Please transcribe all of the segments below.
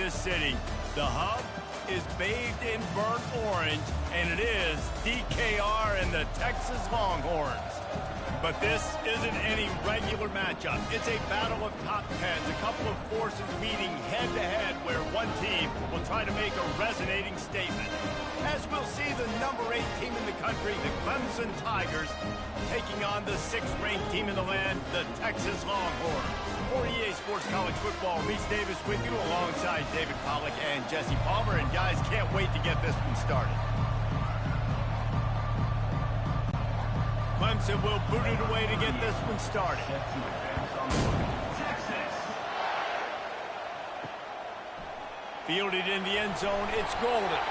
this city. The hub is bathed in burnt orange, and it is DKR and the Texas Longhorns. But this isn't any regular matchup. It's a battle of top tens, a couple of forces meeting head-to-head where one team will try to make a resonating statement. As we'll see the number 8 team in the country, the Clemson Tigers, taking on the 6th-ranked team in the land, the Texas Longhorns. For EA Sports College Football, Reese Davis with you alongside David Pollack and Jesse Palmer. And guys, can't wait to get this one started. Clemson will boot it away to get this one started. Fielded in the end zone, it's Golden.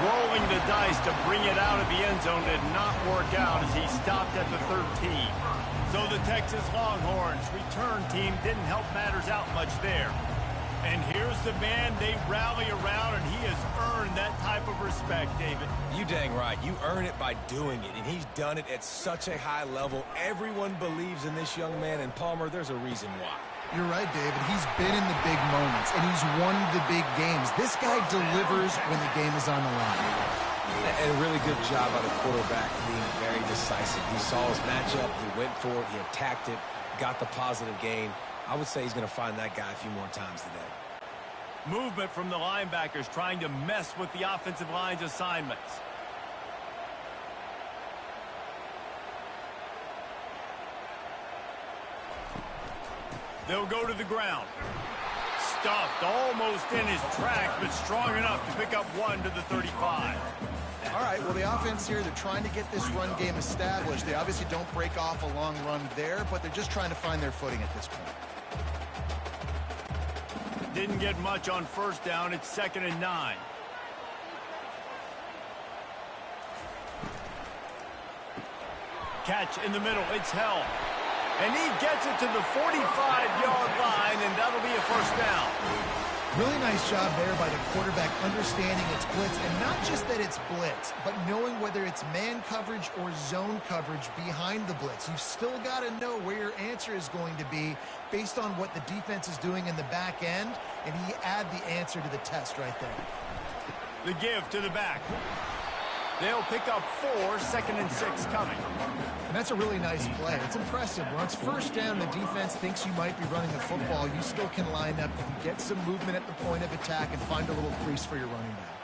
Rolling the dice to bring it out of the end zone did not work out as he stopped at the 13. So the Texas Longhorns return team didn't help matters out much there. And here's the man they rally around, and he has earned that type of respect, David. You dang right. You earn it by doing it, and he's done it at such a high level. Everyone believes in this young man, and Palmer, there's a reason why. You're right, David. He's been in the big moments, and he's won the big games. This guy delivers when the game is on the line. And a really good job by the quarterback being very decisive. He saw his matchup, he went for it, he attacked it, got the positive gain. I would say he's going to find that guy a few more times today. Movement from the linebackers trying to mess with the offensive line's assignments. They'll go to the ground. Stuffed almost in his tracks, but strong enough to pick up 1 to the 35. All right, well, the offense here, they're trying to get this run game established. They obviously don't break off a long run there, but they're just trying to find their footing at this point. Didn't get much on first down. It's 2nd and 9. Catch in the middle. It's held. And he gets it to the 45-yard line, and that'll be a first down. Really nice job there by the quarterback understanding it's blitz, and not just that it's blitz, but knowing whether it's man coverage or zone coverage behind the blitz. You've still got to know where your answer is going to be based on what the defense is doing in the back end, and he add the answer to the test right there. The give to the back. They'll pick up 4, 2nd and 6 coming. And that's a really nice play. It's impressive. When it's first down, the defense thinks you might be running the football. You still can line up. You can get some movement at the point of attack and find a little crease for your running back.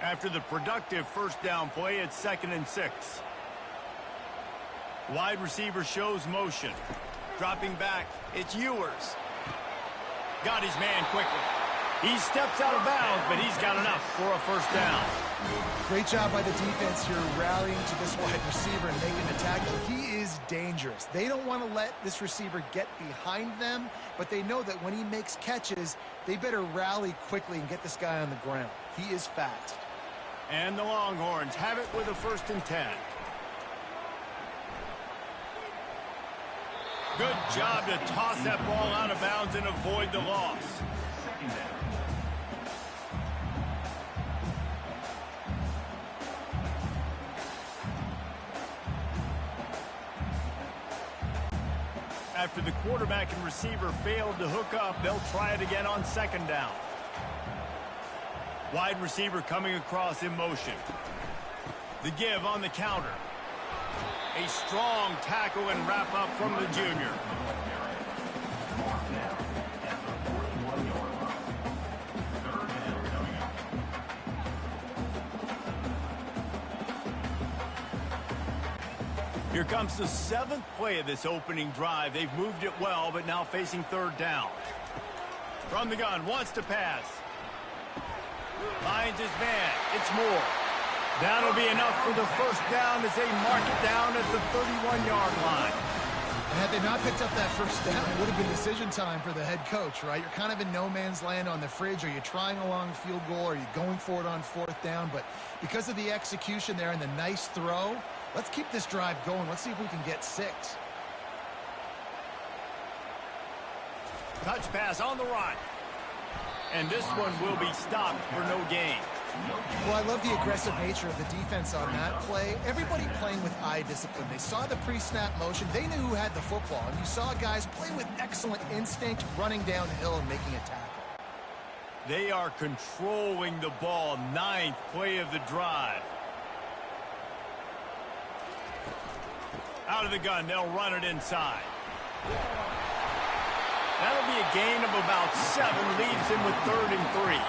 After the productive first down play, it's 2nd and 6. Wide receiver shows motion. Dropping back, it's Ewers. Got his man quickly. He steps out of bounds, but he's got enough for a first down. Great job by the defense here rallying to this wide receiver and making the tackle. He is dangerous. They don't want to let this receiver get behind them, but they know that when he makes catches, they better rally quickly and get this guy on the ground. He is fast. And the Longhorns have it with a 1st and 10. Good job to toss that ball out of bounds and avoid the loss. After the quarterback and receiver failed to hook up, they'll try it again on 2nd down. Wide receiver coming across in motion. The give on the counter. A strong tackle and wrap up from the junior. Here comes the 7th play of this opening drive. They've moved it well, but now facing 3rd down. From the gun, wants to pass. Finds his man. It's Moore. That'll be enough for the first down as they mark it down at the 31-yard line. And had they not picked up that first down, it would have been decision time for the head coach, right? You're kind of in no man's land on the fridge. Are you trying a long field goal? Are you going for it on 4th down? But because of the execution there and the nice throw, let's keep this drive going. Let's see if we can get 6. Touch pass on the right. And this one will be stopped for no gain. Well, I love the aggressive nature of the defense on that play. Everybody playing with eye discipline. They saw the pre-snap motion. They knew who had the football. And you saw guys play with excellent instinct, running downhill and making a tackle. They are controlling the ball. 9th play of the drive. Out of the gun, they'll run it inside. That'll be a gain of about 7, leaves him with 3rd and 3.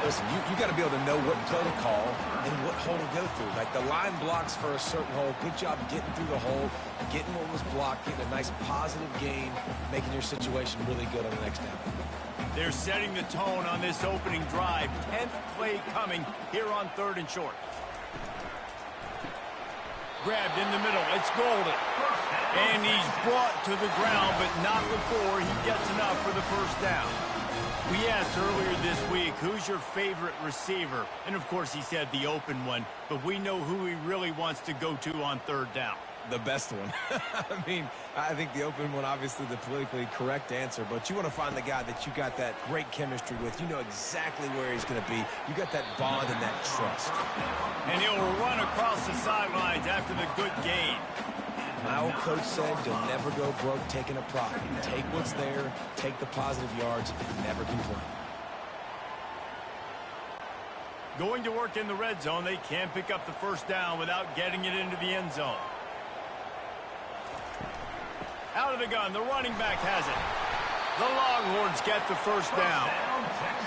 Listen, you got to be able to know what play to call and what hole to go through. Like the line blocks for a certain hole. Good job getting through the hole, getting what was blocked, getting a nice positive gain, making your situation really good on the next down. They're setting the tone on this opening drive. 10th play coming here on 3rd and short. Grabbed in the middle. It's Golden. And he's brought to the ground, but not before he gets enough for the first down. We asked earlier this week, who's your favorite receiver? And, of course, he said the open one, but we know who he really wants to go to on 3rd down. The best one. I mean, I think the open one, obviously the politically correct answer, but you want to find the guy that you got that great chemistry with. You know exactly where he's going to be. You got that bond and that trust. And he'll run across the sidelines after the good gain. My old coach said, you'll never go broke taking a profit. Take what's there, take the positive yards, never complain. Going to work in the red zone, they can't pick up the first down without getting it into the end zone. Out of the gun, the running back has it. The Longhorns get the first down.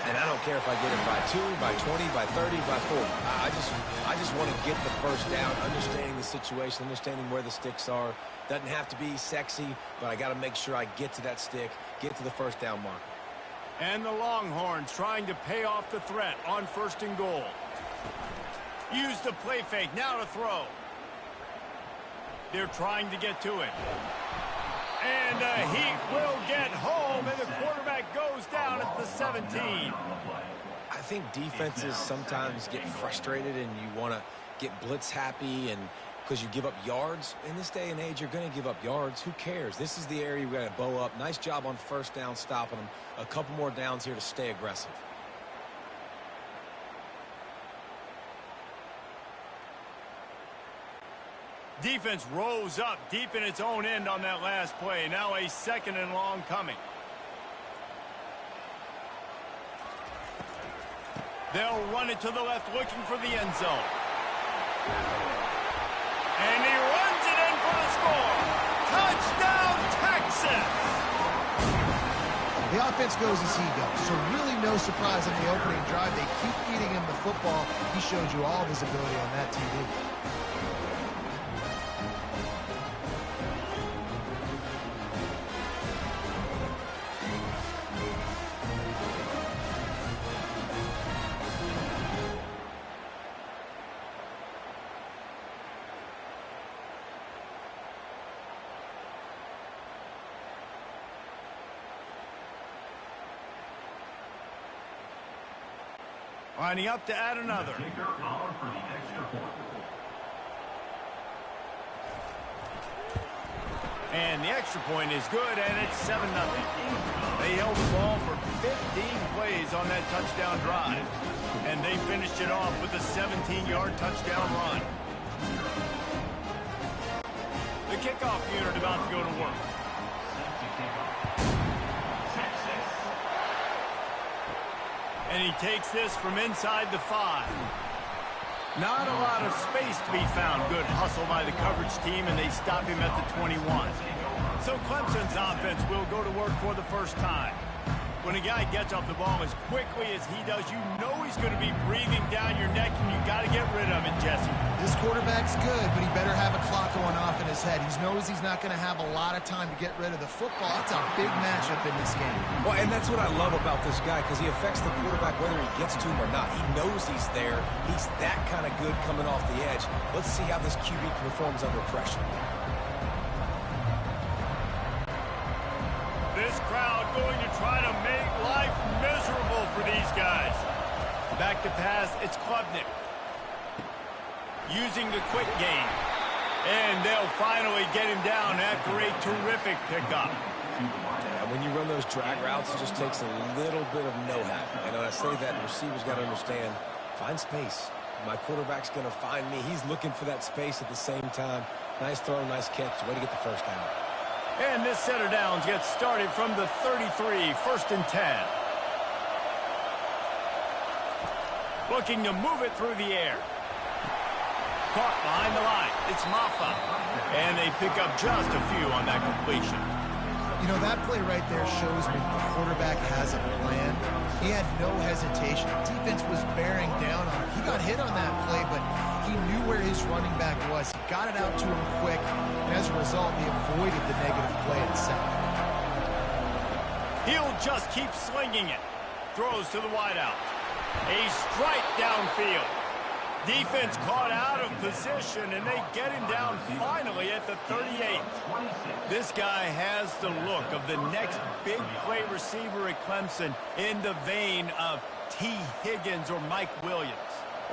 And I don't care if I get it by 2, by 20, by 30, by 40. I just want to get the first down, understanding the situation, understanding where the sticks are. Doesn't have to be sexy, but I got to make sure I get to that stick, get to the first down mark. And the Longhorns trying to pay off the threat on 1st and goal. Use the play fake, now to throw. They're trying to get to it. And he will get home, and the quarterback goes down at the 17. I think defenses sometimes get frustrated and you want to get blitz happy and because you give up yards. In this day and age, you're going to give up yards. Who cares? This is the area we got to bow up. Nice job on 1st down, stopping them. A couple more downs here to stay aggressive. Defense rose up deep in its own end on that last play. Now a 2nd and long coming. They'll run it to the left, looking for the end zone. And he runs it in for the score. Touchdown, Texas! The offense goes as he goes, so really no surprise on the opening drive. They keep feeding him the football. He showed you all of his ability on that TV. Lining up to add another. And the extra point is good, and it's 7-0. They held the ball for 15 plays on that touchdown drive. And they finished it off with a 17-yard touchdown run. The kickoff unit about to go to work. And he takes this from inside the 5. Not a lot of space to be found. Good hustle by the coverage team, and they stop him at the 21. So Clemson's offense will go to work for the first time. When a guy gets off the ball as quickly as he does, you know he's going to be breathing down your neck, and you got to get rid of it, Jesse. This quarterback's good, but he better have a clock going off in his head. He knows he's not going to have a lot of time to get rid of the football. It's a big matchup in this game. Well, and that's what I love about this guy, because he affects the quarterback whether he gets to him or not. He knows he's there. He's that kind of good coming off the edge. Let's see how this QB performs under pressure. This crowd going to try to make life miserable for these guys. Back to pass, it's Klubnik. Using the quick game. And they'll finally get him down after a terrific pickup. Yeah, when you run those drag routes, it just takes a little bit of know-how. And when I say that, the receivers got to understand Find space. My quarterback's going to find me. He's looking for that space at the same time. Nice throw, nice catch. Way to get the first down. And this set of downs gets started from the 33, 1st and 10. Looking to move it through the air. Caught behind the line. It's Maffa. And they pick up just a few on that completion. You know, that play right there shows me the quarterback has a plan. He had no hesitation. The defense was bearing down on him. He got hit on that play, but he knew where his running back was. He got it out to him quick, and as a result, he avoided the negative play itself. He'll just keep slinging it. Throws to the wideout. A strike downfield. Defense caught out of position, and they get him down finally at the 38. This guy has the look of the next big play receiver at Clemson in the vein of T. Higgins or Mike Williams.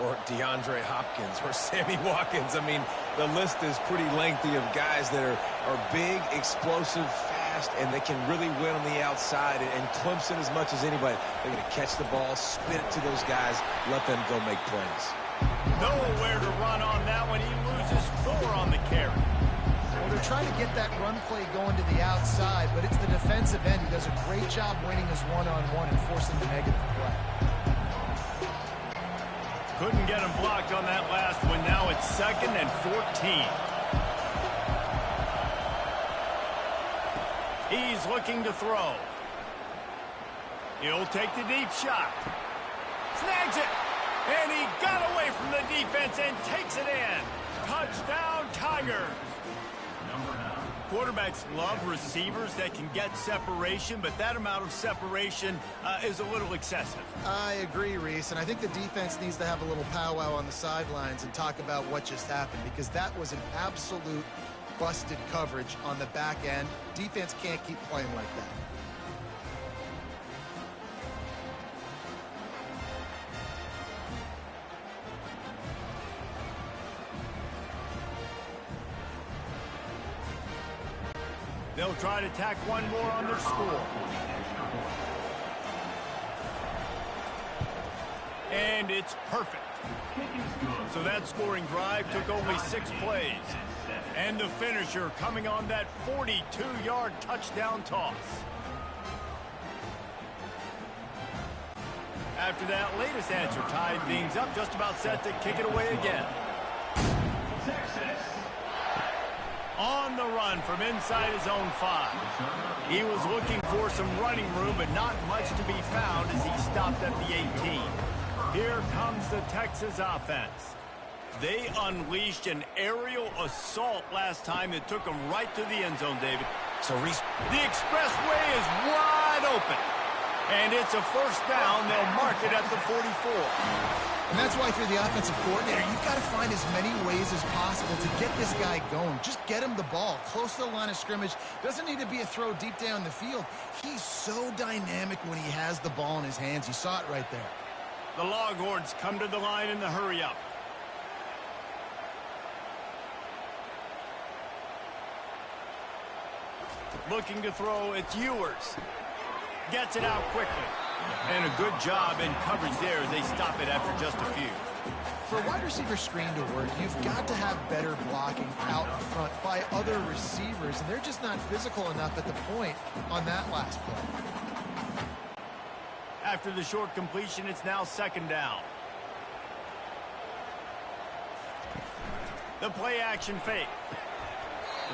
Or DeAndre Hopkins or Sammy Watkins. I mean, the list is pretty lengthy of guys that are big, explosive, fast, and they can really win on the outside. And Clemson, as much as anybody, they're going to catch the ball, spit it to those guys, let them go make plays. Nowhere to run on that one. He loses 4 on the carry. Well, they're trying to get that run play going to the outside, but it's the defensive end who does a great job winning his one-on-one and forcing the negative play. Couldn't get him blocked on that last one. Now it's 2nd and 14. He's looking to throw. He'll take the deep shot. Snags it. And he got away from the defense and takes it in. Touchdown, Tigers. Quarterbacks love receivers that can get separation, but that amount of separation is a little excessive. I agree, Reese, and I think the defense needs to have a little powwow on the sidelines and talk about what just happened, because that was an absolute busted coverage on the back end. Defense can't keep playing like that. They'll try to tack one more on their score. And it's perfect. So that scoring drive took only 6 plays. And the finisher coming on that 42-yard touchdown toss. After that latest answer tied things up, just about set to kick it away again. On the run from inside his own 5. He was looking for some running room, but not much to be found as he stopped at the 18. Here comes the Texas offense. They unleashed an aerial assault last time that took them right to the end zone, David. So Reese, the expressway is wide open. And it's a first down. They'll mark it at the 44. And that's why, if you're the offensive coordinator, you've got to find as many ways as possible to get this guy going. Just get him the ball close to the line of scrimmage. Doesn't need to be a throw deep down the field. He's so dynamic when he has the ball in his hands. You saw it right there. The Longhorns come to the line in the hurry-up. Looking to throw, it's Ewers. Gets it out quickly. And a good job in coverage there as they stop it after just a few. For a wide receiver screen to work, you've got to have better blocking out in front by other receivers, and they're just not physical enough at the point on that last play. After the short completion, it's now 2nd down. The play action fake.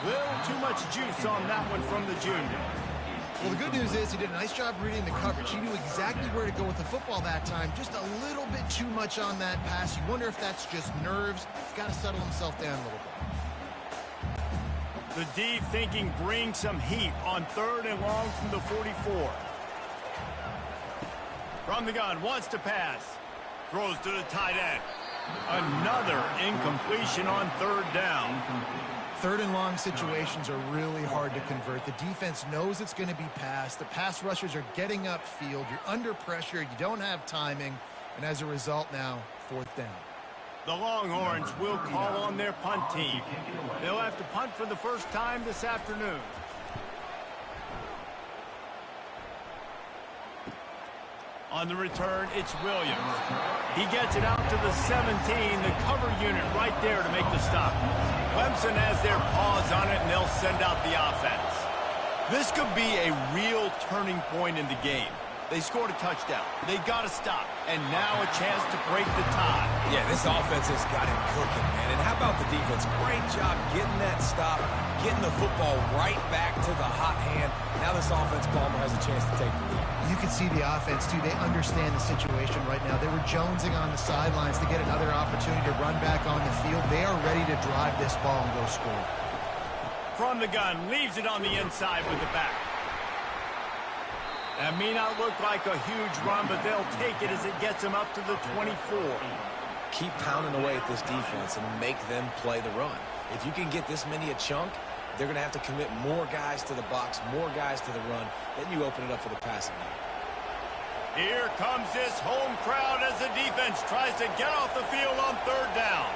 Little too much juice on that one from the junior. Well, the good news is he did a nice job reading the coverage. He knew exactly where to go with the football that time. Just a little bit too much on that pass. You wonder if that's just nerves. He's got to settle himself down a little bit. The D thinking bring some heat on 3rd and long from the 44. From the gun, wants to pass. Throws to the tight end. Another incompletion on 3rd down. 3rd and long situations are really hard to convert. The defense knows it's going to be passed. The pass rushers are getting upfield. You're under pressure. You don't have timing. And as a result now, 4th down. The Longhorns will call on their punt team. They'll have to punt for the first time this afternoon. On the return, it's Williams. He gets it out to the 17, the cover unit right there to make the stop. Clemson has their paws on it, and they'll send out the offense. This could be a real turning point in the game. They scored a touchdown. They got to stop. And now a chance to break the tie. Yeah, this offense has got it cooking, man. And how about the defense? Great job getting that stop, getting the football right back to the hot hand. Now this offense, Palmer, has a chance to take the lead. You can see the offense, too. They understand the situation right now. They were jonesing on the sidelines to get another opportunity to run back on the field. They are ready to drive this ball and go score. From the gun, leaves it on the inside with the back. That may not look like a huge run, but they'll take it as it gets them up to the 24. Keep pounding away at this defense and make them play the run. If you can get this many a chunk, they're going to have to commit more guys to the box, more guys to the run. Then you open it up for the passing game. Here comes this home crowd as the defense tries to get off the field on third down.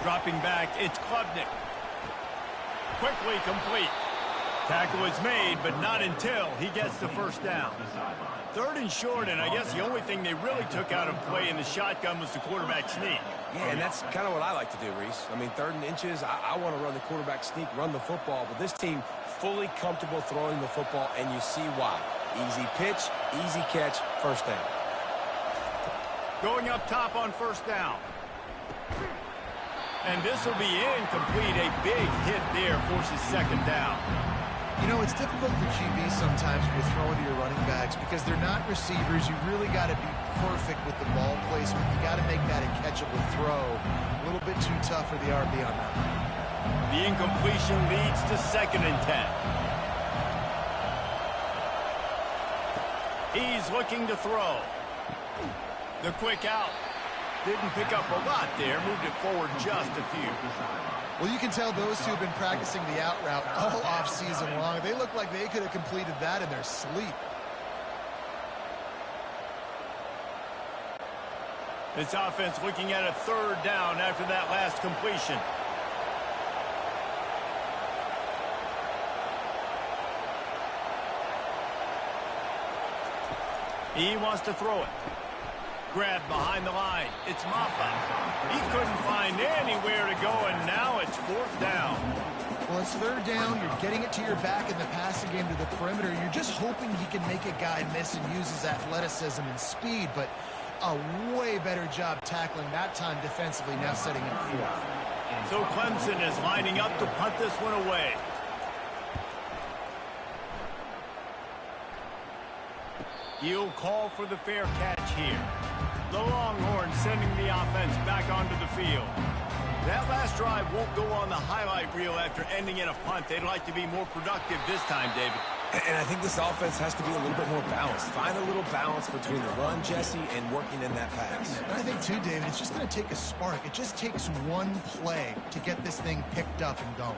Dropping back, it's Klubnik. Quickly complete. Tackle is made, but not until he gets the first down. Third and short, and I guess the only thing they really took out of play in the shotgun was the quarterback sneak. Yeah, and that's kind of what I like to do, Reese. I mean, 3rd and inches, I want to run the quarterback sneak, run the football, but this team fully comfortable throwing the football, and you see why. Easy pitch, easy catch, first down. Going up top on first down. And this will be incomplete. A big hit there forces second down. You know, it's difficult for QBs sometimes when you're throwing to your running backs because they're not receivers. You really got to be perfect with the ball placement. You got to make that a catchable throw. A little bit too tough for the RB on that one. The incompletion leads to 2nd and 10. He's looking to throw. The quick out. Didn't pick up a lot there. Moved it forward just a few. Well, you can tell those two have been practicing the out route all off-season long. They look like they could have completed that in their sleep. This offense looking at a 3rd down after that last completion. He wants to throw it. Grab behind the line. It's Maffa. He couldn't find anywhere to go, and now it's 4th down. Well, it's 3rd down. You're getting it to your back in the passing game to the perimeter. You're just hoping he can make a guy miss and use his athleticism and speed, but a way better job tackling that time defensively, now setting up 4th. So Clemson is lining up to punt this one away. He'll call for the fair catch here. The Longhorns sending the offense back onto the field. That last drive won't go on the highlight reel after ending in a punt. They'd like to be more productive this time, David. And I think this offense has to be a little bit more balanced. Find a little balance between the run, Jesse, and working in that pass. And I think, too, David, it's just going to take a spark. It just takes one play to get this thing picked up and going.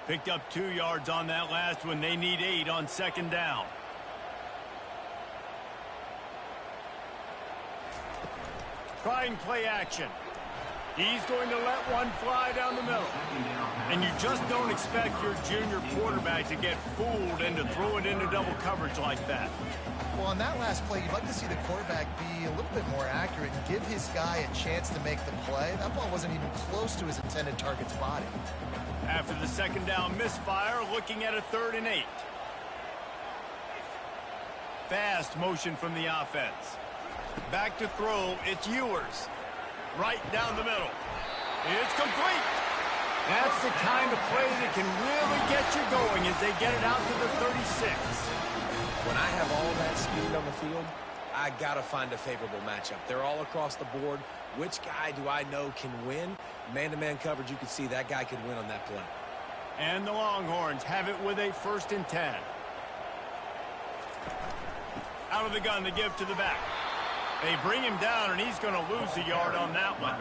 Picked up 2 yards on that last one. They need 8 on 2nd down. Try and play action. He's going to let one fly down the middle. And you just don't expect your junior quarterback to get fooled and to throw it into double coverage like that. Well, on that last play, you'd like to see the quarterback be a little bit more accurate and give his guy a chance to make the play. That ball wasn't even close to his intended target's body. After the 2nd down misfire, looking at a 3rd and 8. Fast motion from the offense. Back to throw, it's Ewers. Right down the middle. It's complete. That's the kind of play that can really get you going as they get it out to the 36. When I have all that speed on the field, I got to find a favorable matchup. They're all across the board. Which guy do I know can win? Man-to-man coverage, you can see that guy can win on that play. And the Longhorns have it with a 1st and 10. Out of the gun to give to the back. They bring him down, and he's going to lose a yard on that one.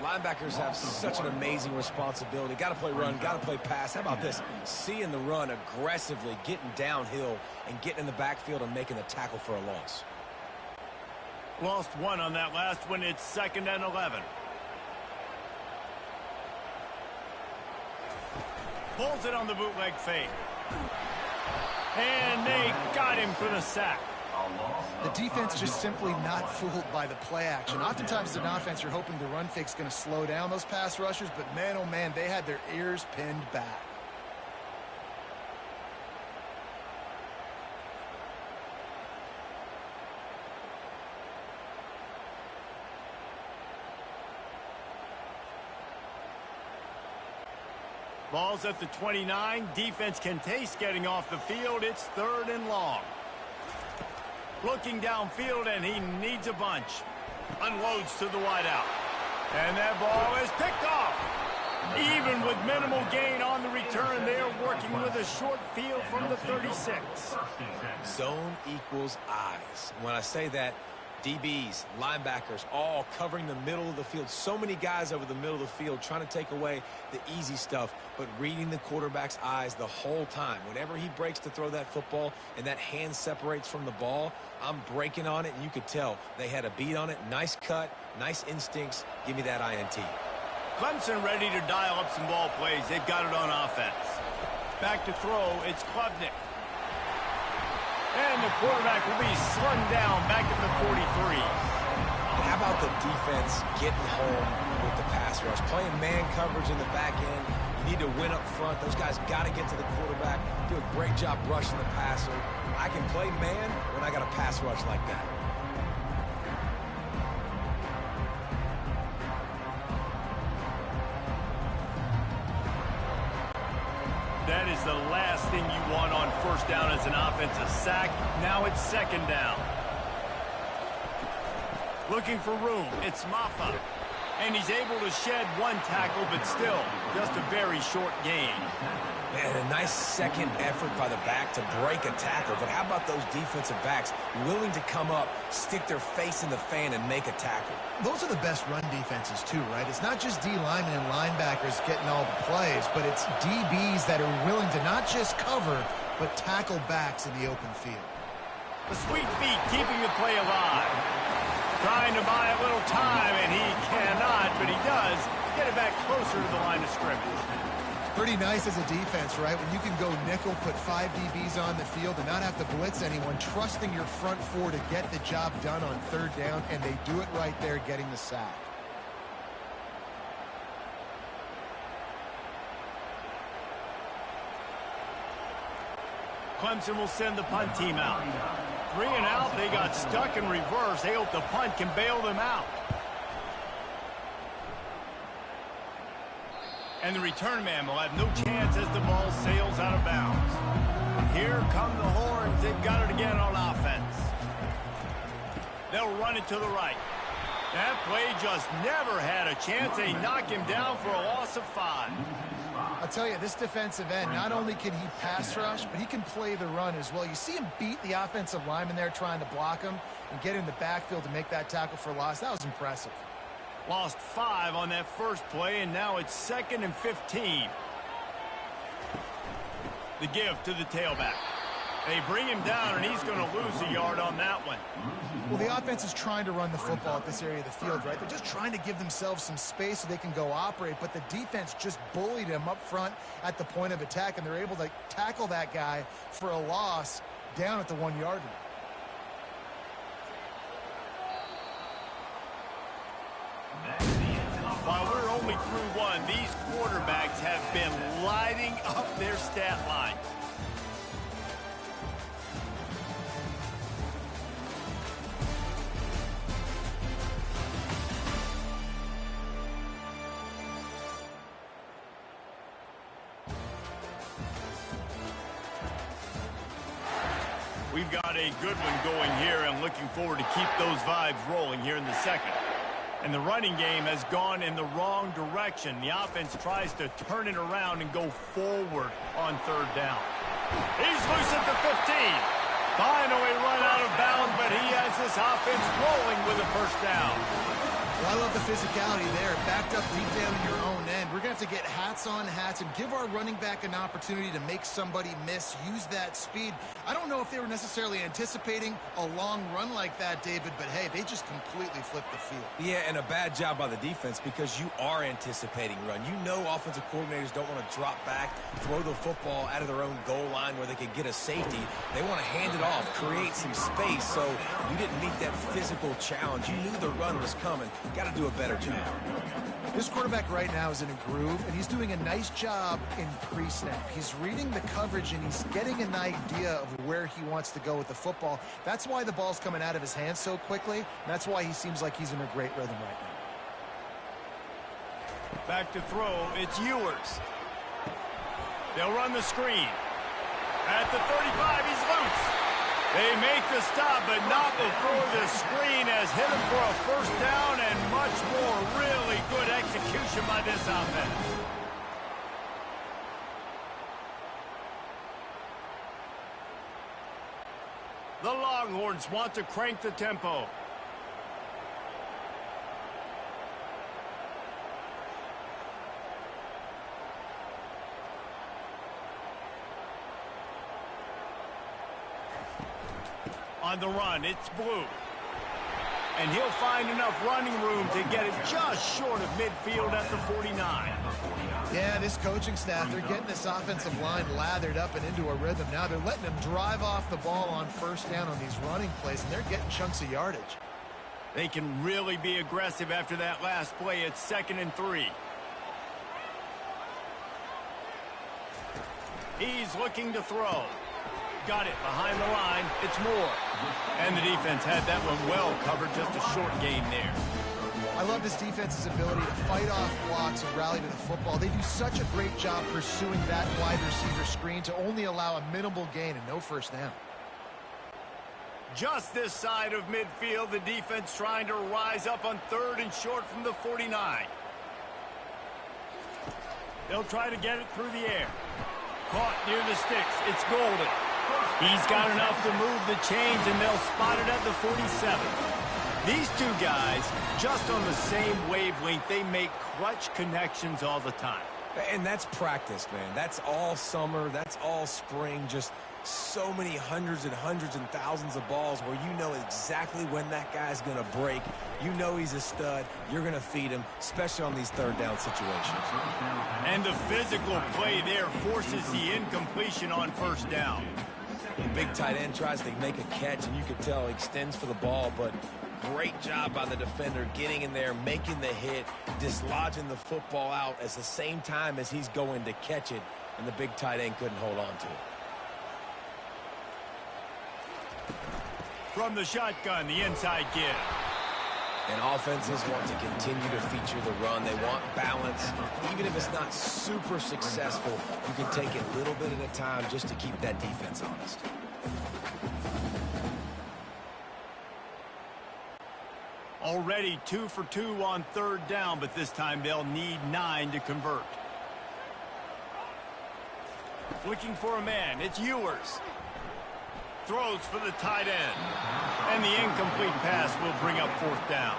Linebackers have such an amazing responsibility. Got to play run, got to play pass. How about this? Seeing the run aggressively, getting downhill, and getting in the backfield and making the tackle for a loss. Lost 1 on that last one. It's 2nd and 11. Pulls it on the bootleg fake. And they got him for the sack. The defense just simply not fooled by the play action. Oftentimes as an offense, you're hoping the run fake's going to slow down those pass rushers, but man, oh man, they had their ears pinned back. Ball's at the 29. Defense can taste getting off the field. It's 3rd and long. Looking downfield, and he needs a bunch. Unloads to the wideout. And that ball is picked off. Even with minimal gain on the return, they're working with a short field from the 36. Zone equals eyes. When I say that, DBs, linebackers, all covering the middle of the field. So many guys over the middle of the field trying to take away the easy stuff, but reading the quarterback's eyes the whole time. Whenever he breaks to throw that football and that hand separates from the ball, I'm breaking on it, and you could tell they had a beat on it. Nice cut, nice instincts. Give me that INT. Clemson ready to dial up some ball plays. They've got it on offense. Back to throw, it's Klubnik. And the quarterback will be slung down back at the 43. And how about the defense getting home with the pass rush? Playing man coverage in the back end. You need to win up front. Those guys got to get to the quarterback. Do a great job rushing the passer. I can play man when I got a pass rush like that. That is the last thing you want on 1st down as an offensive sack. Now it's 2nd down. Looking for room. It's Maffa. And he's able to shed 1 tackle, but still just a very short gain. Man, a nice second effort by the back to break a tackle. But how about those defensive backs willing to come up, stick their face in the fan, and make a tackle? Those are the best run defenses too, right? It's not just D linemen and linebackers getting all the plays, but it's DBs that are willing to not just cover, but tackle backs in the open field. The sweet feet keeping the play alive. Trying to buy a little time, and he cannot, but he does get it back closer to the line of scrimmage. Pretty nice as a defense, right? When you can go nickel, put 5 DBs on the field and not have to blitz anyone, trusting your front 4 to get the job done on 3rd down, and they do it right there, getting the sack. Clemson will send the punt team out. 3 and out, they got stuck in reverse. They hope the punt can bail them out. And the return man will have no chance as the ball sails out of bounds. Here come the horns. They've got it again on offense. They'll run it to the right. That play just never had a chance. They knock him down for a loss of 5. I'll tell you, this defensive end, not only can he pass rush, but he can play the run as well. You see him beat the offensive lineman there trying to block him and get in the backfield to make that tackle for loss. That was impressive. Lost 5 on that first play, and now it's 2nd and 15. The give to the tailback. They bring him down, and he's going to lose a yard on that one. Well, the offense is trying to run the football at this area of the field, right? They're just trying to give themselves some space so they can go operate, but the defense just bullied him up front at the point of attack, and they're able to tackle that guy for a loss down at the 1-yard line. While we're only through 1, these quarterbacks have been lighting up their stat line. We've got a good one going here, and looking forward to keep those vibes rolling here in the 2nd. And the running game has gone in the wrong direction. The offense tries to turn it around and go forward on 3rd down. He's loose at the 15. Finally run out of bounds, but he has this offense rolling with a 1st down. Well, I love the physicality there. Backed up deep down in your own end. We're going to have to get hats on hats and give our running back an opportunity to make somebody miss, use that speed. I don't know if they were necessarily anticipating a long run like that, David, but hey, they just completely flipped the field. Yeah, and a bad job by the defense because you are anticipating run. You know offensive coordinators don't want to drop back, throw the football out of their own goal line where they could get a safety. They want to hand it off, create some space, so you didn't meet that physical challenge. You knew the run was coming. Got to do a better job. This quarterback right now is in a groove, and he's doing a nice job in pre-snap. He's reading the coverage, and he's getting an idea of where he wants to go with the football. That's why the ball's coming out of his hands so quickly, and that's why he seems like he's in a great rhythm right now. Back to throw, it's Ewers. They'll run the screen. At the 35, he's loose. They make the stop, but not before the screen has hit him for a first down and much more. Really good execution by this offense. The Longhorns want to crank the tempo. On the run, it's Blue. And he'll find enough running room to get it just short of midfield at the 49. Yeah, this coaching staff, they're getting this offensive line lathered up and into a rhythm. Now they're letting them drive off the ball on first down on these running plays, and they're getting chunks of yardage. They can really be aggressive after that last play. It's 2nd and 3. He's looking to throw. Got it behind the line. It's Moore. And the defense had that one well covered. Just a short gain there. I love this defense's ability to fight off blocks and rally to the football. They do such a great job pursuing that wide receiver screen to only allow a minimal gain and no first down. Just this side of midfield, the defense trying to rise up on 3rd and short from the 49. They'll try to get it through the air. Caught near the sticks. It's Golden. He's got enough to move the chains, and they'll spot it at the 47. These two guys, just on the same wavelength, they make clutch connections all the time. And that's practice, man. That's all summer. That's all spring. Just so many hundreds and thousands of balls where you know exactly when that guy's going to break. You know he's a stud. You're going to feed him, especially on these 3rd down situations. And the physical play there forces the incompletion on first down. The big tight end tries to make a catch, and you can tell he extends for the ball, but great job by the defender getting in there, making the hit, dislodging the football out at the same time as he's going to catch it, and the big tight end couldn't hold on to it. From the shotgun, the inside give. And offenses want to continue to feature the run. They want balance. Even if it's not super successful, you can take it a little bit at a time just to keep that defense honest. Already 2 for 2 on 3rd down, but this time they'll need 9 to convert. Looking for a man. It's Ewers. Throws for the tight end. And the incomplete pass will bring up 4th down.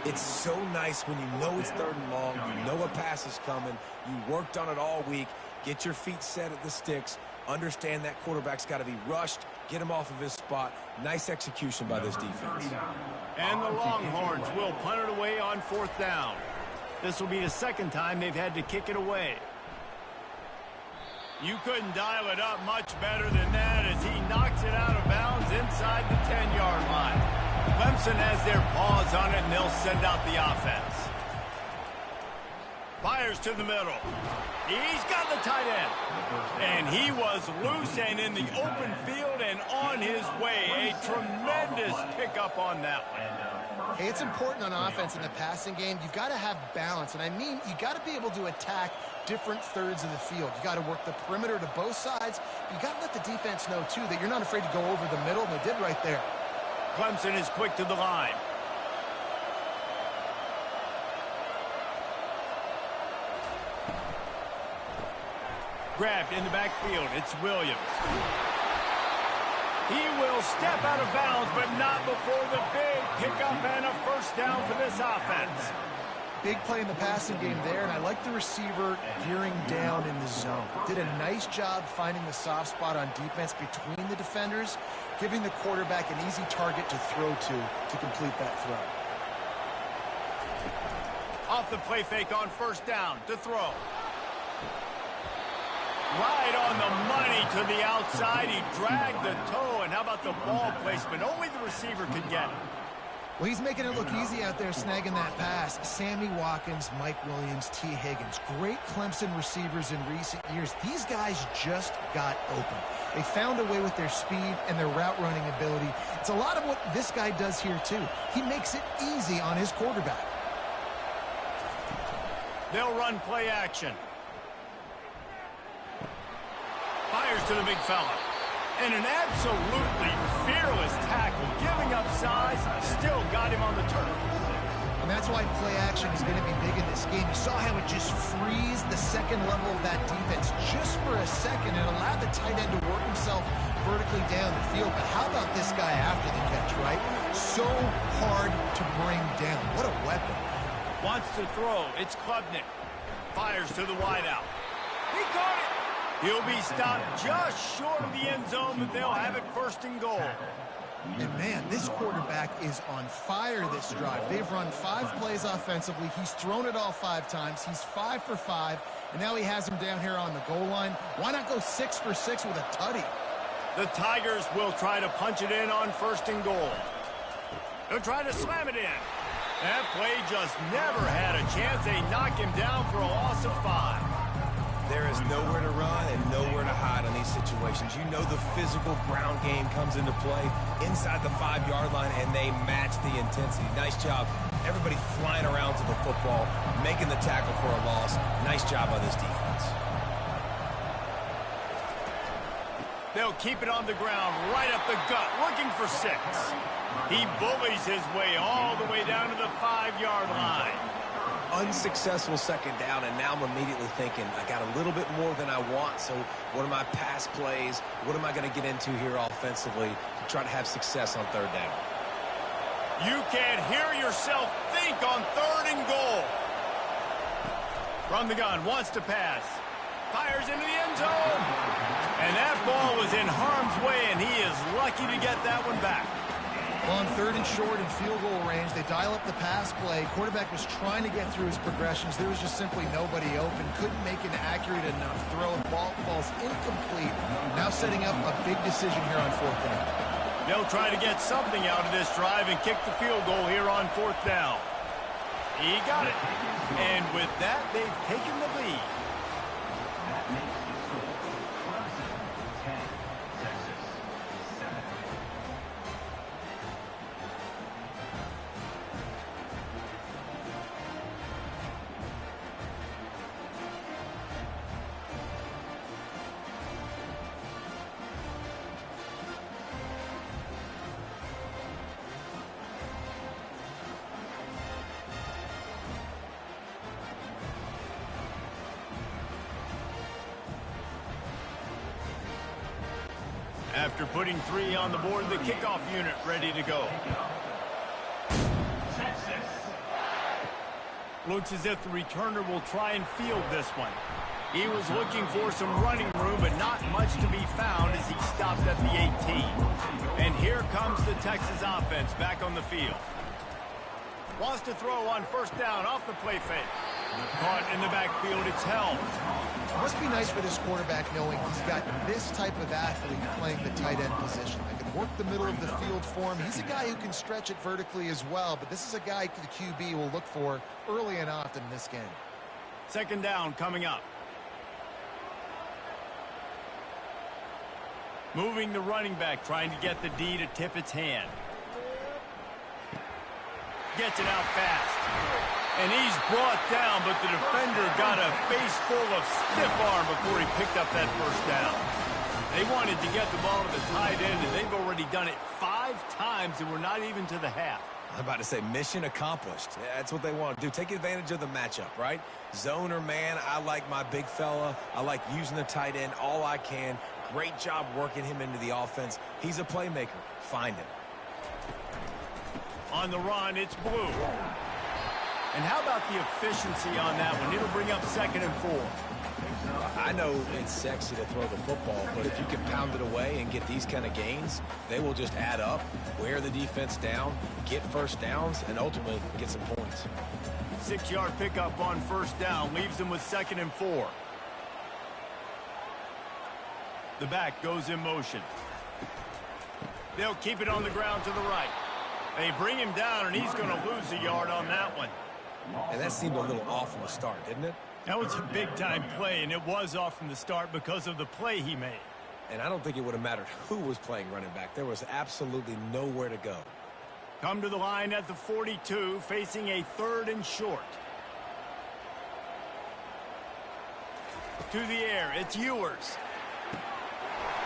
It's so nice when you know it's 3rd and long, you know a pass is coming, you worked on it all week, get your feet set at the sticks, understand that quarterback's got to be rushed, get him off of his spot. Nice execution by this defense. And the Longhorns will punt it away on 4th down. This will be the 2nd time they've had to kick it away. You couldn't dial it up much better than that as he knocks it out of bounds inside the 10-yard line. Clemson has their paws on it, and they'll send out the offense. Fires to the middle. He's got the tight end. And he was loose and in the open field and on his way. A tremendous pickup on that one. Hey, it's important on offense in the passing game. You've got to have balance. And I mean, you got to be able to attack different thirds of the field. You got to work the perimeter to both sides. You got to let the defense know, too, that you're not afraid to go over the middle, and they did right there. Clemson is quick to the line. Grabbed in the backfield. It's Williams. He will step out of bounds, but not before the big pickup and a first down for this offense. Big play in the passing game there, and I like the receiver gearing down in the zone. Did a nice job finding the soft spot on defense between the defenders, giving the quarterback an easy target to throw to complete that throw. Off the play fake on first down to throw. Right on the money to the outside. He dragged the toe, and how about the ball placement? Only the receiver could get it. Well, he's making it look easy out there snagging that pass. Sammy Watkins, Mike Williams, T. Higgins. Great Clemson receivers in recent years. These guys just got open. They found a way with their speed and their route running ability. It's a lot of what this guy does here, too. He makes it easy on his quarterback. They'll run play action. Fires to the big fella. And an absolutely fearless tackle, giving up size, still got him on the turf. And that's why play action is going to be big in this game. You saw how it just frees the second level of that defense just for a second and allowed the tight end to work himself vertically down the field. But how about this guy after the catch, right? So hard to bring down. What a weapon. Wants to throw. It's Klubnik. Fires to the wideout. He caught it. He'll be stopped just short of the end zone, but they'll have it first and goal. And, man, this quarterback is on fire this drive. They've run 5 plays offensively. He's thrown it all 5 times. He's 5 for 5, and now he has him down here on the goal line. Why not go 6 for 6 with a tutty? The Tigers will try to punch it in on first and goal. They'll try to slam it in. That play just never had a chance. They knock him down for a loss of 5. There is nowhere to run and nowhere to hide on these situations. You know the physical ground game comes into play inside the 5-yard line, and they match the intensity. Nice job. Everybody flying around to the football, making the tackle for a loss. Nice job on this defense. They'll keep it on the ground, right up the gut, looking for 6. He bullies his way all the way down to the 5-yard line. Unsuccessful second down, and now I'm immediately thinking, I got a little bit more than I want, so what are my pass plays? What am I going to get into here offensively to try to have success on third down? You can't hear yourself think on third and goal. From the gun, wants to pass. Fires into the end zone. And that ball was in harm's way, and he is lucky to get that one back. On third and short in field goal range, they dial up the pass play. Quarterback was trying to get through his progressions. There was just simply nobody open. Couldn't make an accurate enough throw. Ball falls incomplete. Now setting up a big decision here on fourth down. They'll try to get something out of this drive and kick the field goal here on fourth down. He got it. And with that, they've taken the lead. After putting 3 on the board, the kickoff unit ready to go. Looks as if the returner will try and field this one. He was looking for some running room, but not much to be found as he stopped at the 18. And here comes the Texas offense back on the field. Wants to throw on first down off the play fake. Caught in the backfield, it's held. It must be nice for this quarterback knowing he's got this type of athlete playing the tight end position. They can work the middle of the field for him. He's a guy who can stretch it vertically as well, but this is a guy the QB will look for early and often in this game. Second down coming up. Moving the running back, trying to get the D to tip its hand. Gets it out fast. And he's brought down, but the defender got a face full of stiff arm before he picked up that first down. They wanted to get the ball to the tight end, and they've already done it 5 times, and we're not even to the half. I'm about to say mission accomplished. That's what they want to do. Take advantage of the matchup, right? Zone or man, I like my big fella. I like using the tight end all I can. Great job working him into the offense. He's a playmaker. Find him. On the run, it's Blue. And how about the efficiency on that one? It'll bring up 2nd and 4. I know it's sexy to throw the football, but if you can pound it away and get these kind of gains, they will just add up, wear the defense down, get first downs, and ultimately get some points. 6-yard pickup on 1st down leaves them with 2nd and 4. The back goes in motion. They'll keep it on the ground to the right. They bring him down, and he's going to lose a yard on that one. And that seemed a little off from the start, didn't it? That was a big-time play, and it was off from the start because of the play he made. And I don't think it would have mattered who was playing running back. There was absolutely nowhere to go. Come to the line at the 42, facing a 3rd and short. To the air, it's Ewers.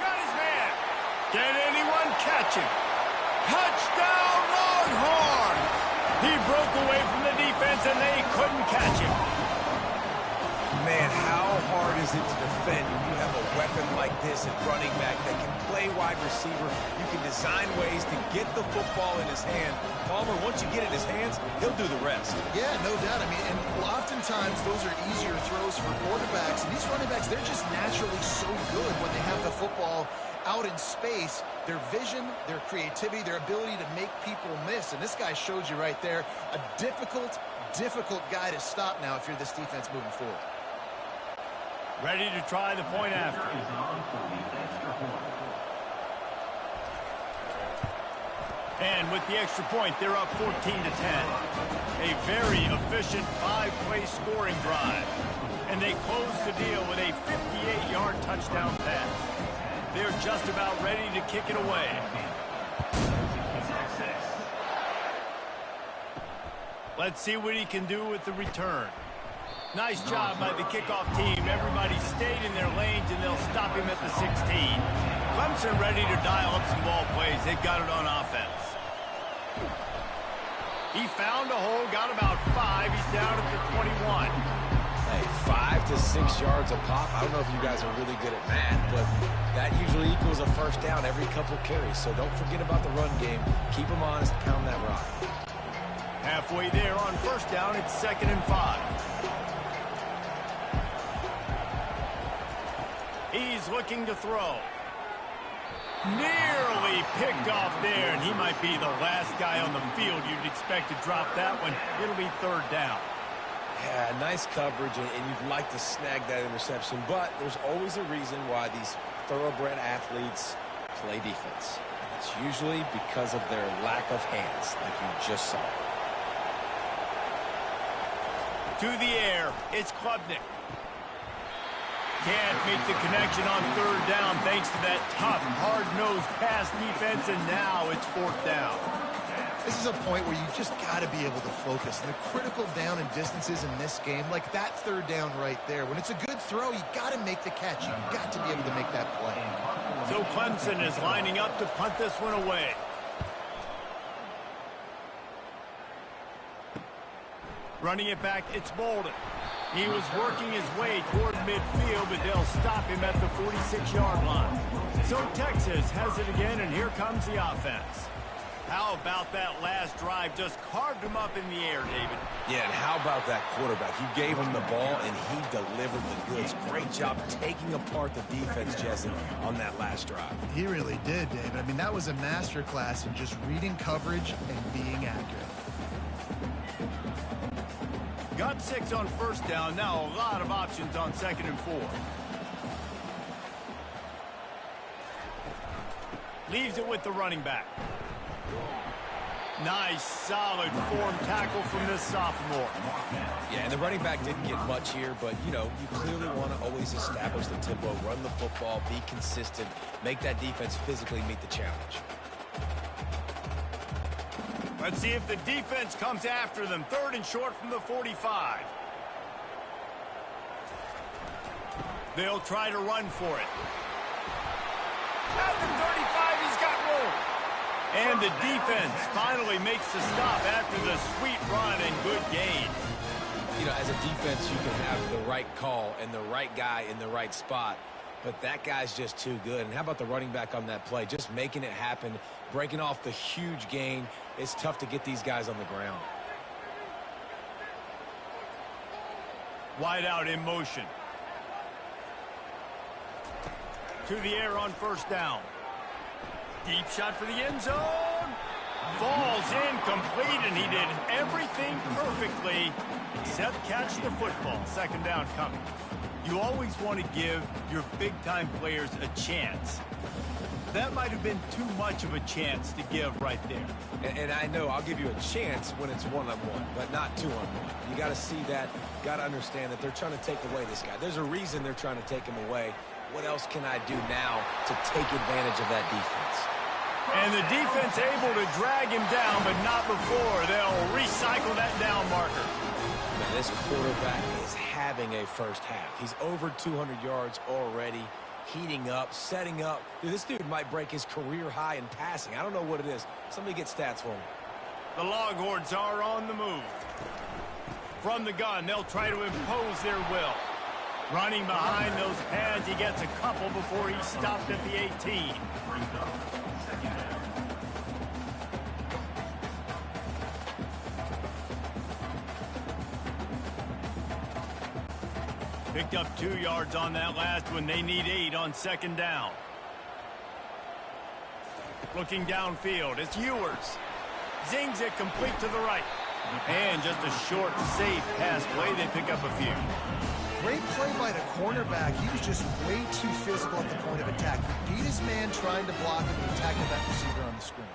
Got his man. Can anyone catch him? Touchdown, Longhorns! He broke away from the defense, and they couldn't catch him. Man, how hard is it to defend when you have a weapon like this at running back that can play wide receiver? You can design ways to get the football in his hand. Palmer, once you get it in his hands, he'll do the rest. Yeah, no doubt. I mean, and oftentimes those are easier throws for quarterbacks. And these running backs, they're just naturally so good when they have the football out in space. Their vision, their creativity, their ability to make people miss. And this guy showed you right there a difficult guy to stop now if you're this defense moving forward. Ready to try the point after. And with the extra point, they're up 14-10. A very efficient 5-play scoring drive. And they close the deal with a 58-yard touchdown pass. They're just about ready to kick it away. Let's see what he can do with the return. Nice job by the kickoff team. Everybody stayed in their lanes, and they'll stop him at the 16. Clemson ready to dial up some ball plays. They've got it on offense. He found a hole, got about 5. He's down at the 21. Hey, 5 to 6 yards a pop. I don't know if you guys are really good at math, but that usually equals a first down every couple carries. So don't forget about the run game. Keep them honest, pound that rock. Halfway there on 1st down, it's 2nd and 5. He's looking to throw. Nearly picked off there, and he might be the last guy on the field you'd expect to drop that one. It'll be 3rd down. Yeah, nice coverage, and you'd like to snag that interception, but there's always a reason why these thoroughbred athletes play defense. It's usually because of their lack of hands, like you just saw. To the air, it's Klubnik. Can't make the connection on 3rd down thanks to that tough, hard-nosed pass defense, and now it's 4th down. This is a point where you just got to be able to focus. And the critical down and distances in this game, like that 3rd down right there, when it's a good throw, you got to make the catch. You've got to be able to make that play. So Clemson is lining up to punt this one away. Running it back, it's Bolden. He was working his way toward midfield, but they'll stop him at the 46-yard line. So Texas has it again, and here comes the offense. How about that last drive? Just carved him up in the air, David. Yeah, and how about that quarterback? You gave him the ball, and he delivered the goods. Great job taking apart the defense, Jesse, on that last drive. He really did, David. I mean, that was a masterclass in just reading coverage and being accurate. Got 6 on 1st down. Now a lot of options on 2nd and 4. Leaves it with the running back. Nice, solid form tackle from this sophomore. Yeah, and the running back didn't get much here, but, you know, you clearly want to always establish the tempo, run the football, be consistent, make that defense physically meet the challenge. Let's see if the defense comes after them. 3rd and short from the 45. They'll try to run for it. At the 35, he's got room. And the defense finally makes the stop after the sweet run and good gain. You know, as a defense, you can have the right call and the right guy in the right spot. but that guy's just too good. And how about the running back on that play? Just making it happen, breaking off the huge gain. It's tough to get these guys on the ground. Wide out in motion. To the air on first down. Deep shot for the end zone. Falls in complete, and he did everything perfectly except catch the football. Second down coming. You always want to give your big-time players a chance. That might have been too much of a chance to give right there. And I know I'll give you a chance when it's one-on-one, but not two-on-one. You got to see that, got to understand that they're trying to take away this guy. There's a reason they're trying to take him away. What else can I do now to take advantage of that defense? And the defense able to drag him down, but not before. They'll recycle that down marker. Man, this quarterback is having a first half. He's over 200 yards already, heating up, setting up. Dude, this dude might break his career high in passing. I don't know what it is. Somebody get stats for me. The Longhorns are on the move. From the gun, they'll try to impose their will. Running behind those pads, he gets a couple before he stopped at the 18. Picked up 2 yards on that last one. They need 8 on second down. Looking downfield, it's Ewers. Zings it complete to the right. And just a short, safe pass play. They pick up a few. Great play by the cornerback. He was just way too physical at the point of attack. He beat his man trying to block him and attacking that receiver on the screen.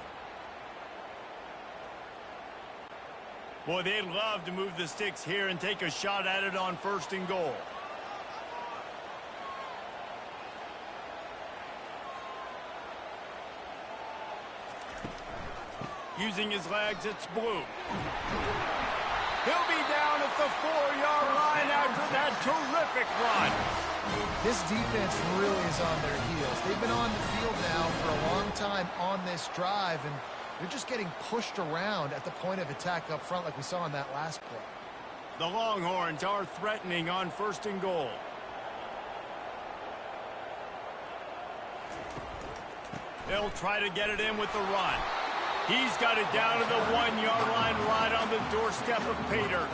Boy, they'd love to move the sticks here and take a shot at it on first and goal. Using his legs, it's Blue. He'll be down at the 4-yard line after that terrific run. This defense really is on their heels. They've been on the field now for a long time on this drive, and they're just getting pushed around at the point of attack up front like we saw in that last play. The Longhorns are threatening on first and goal. They'll try to get it in with the run. He's got it down to the 1-yard line right on the doorstep of Pater.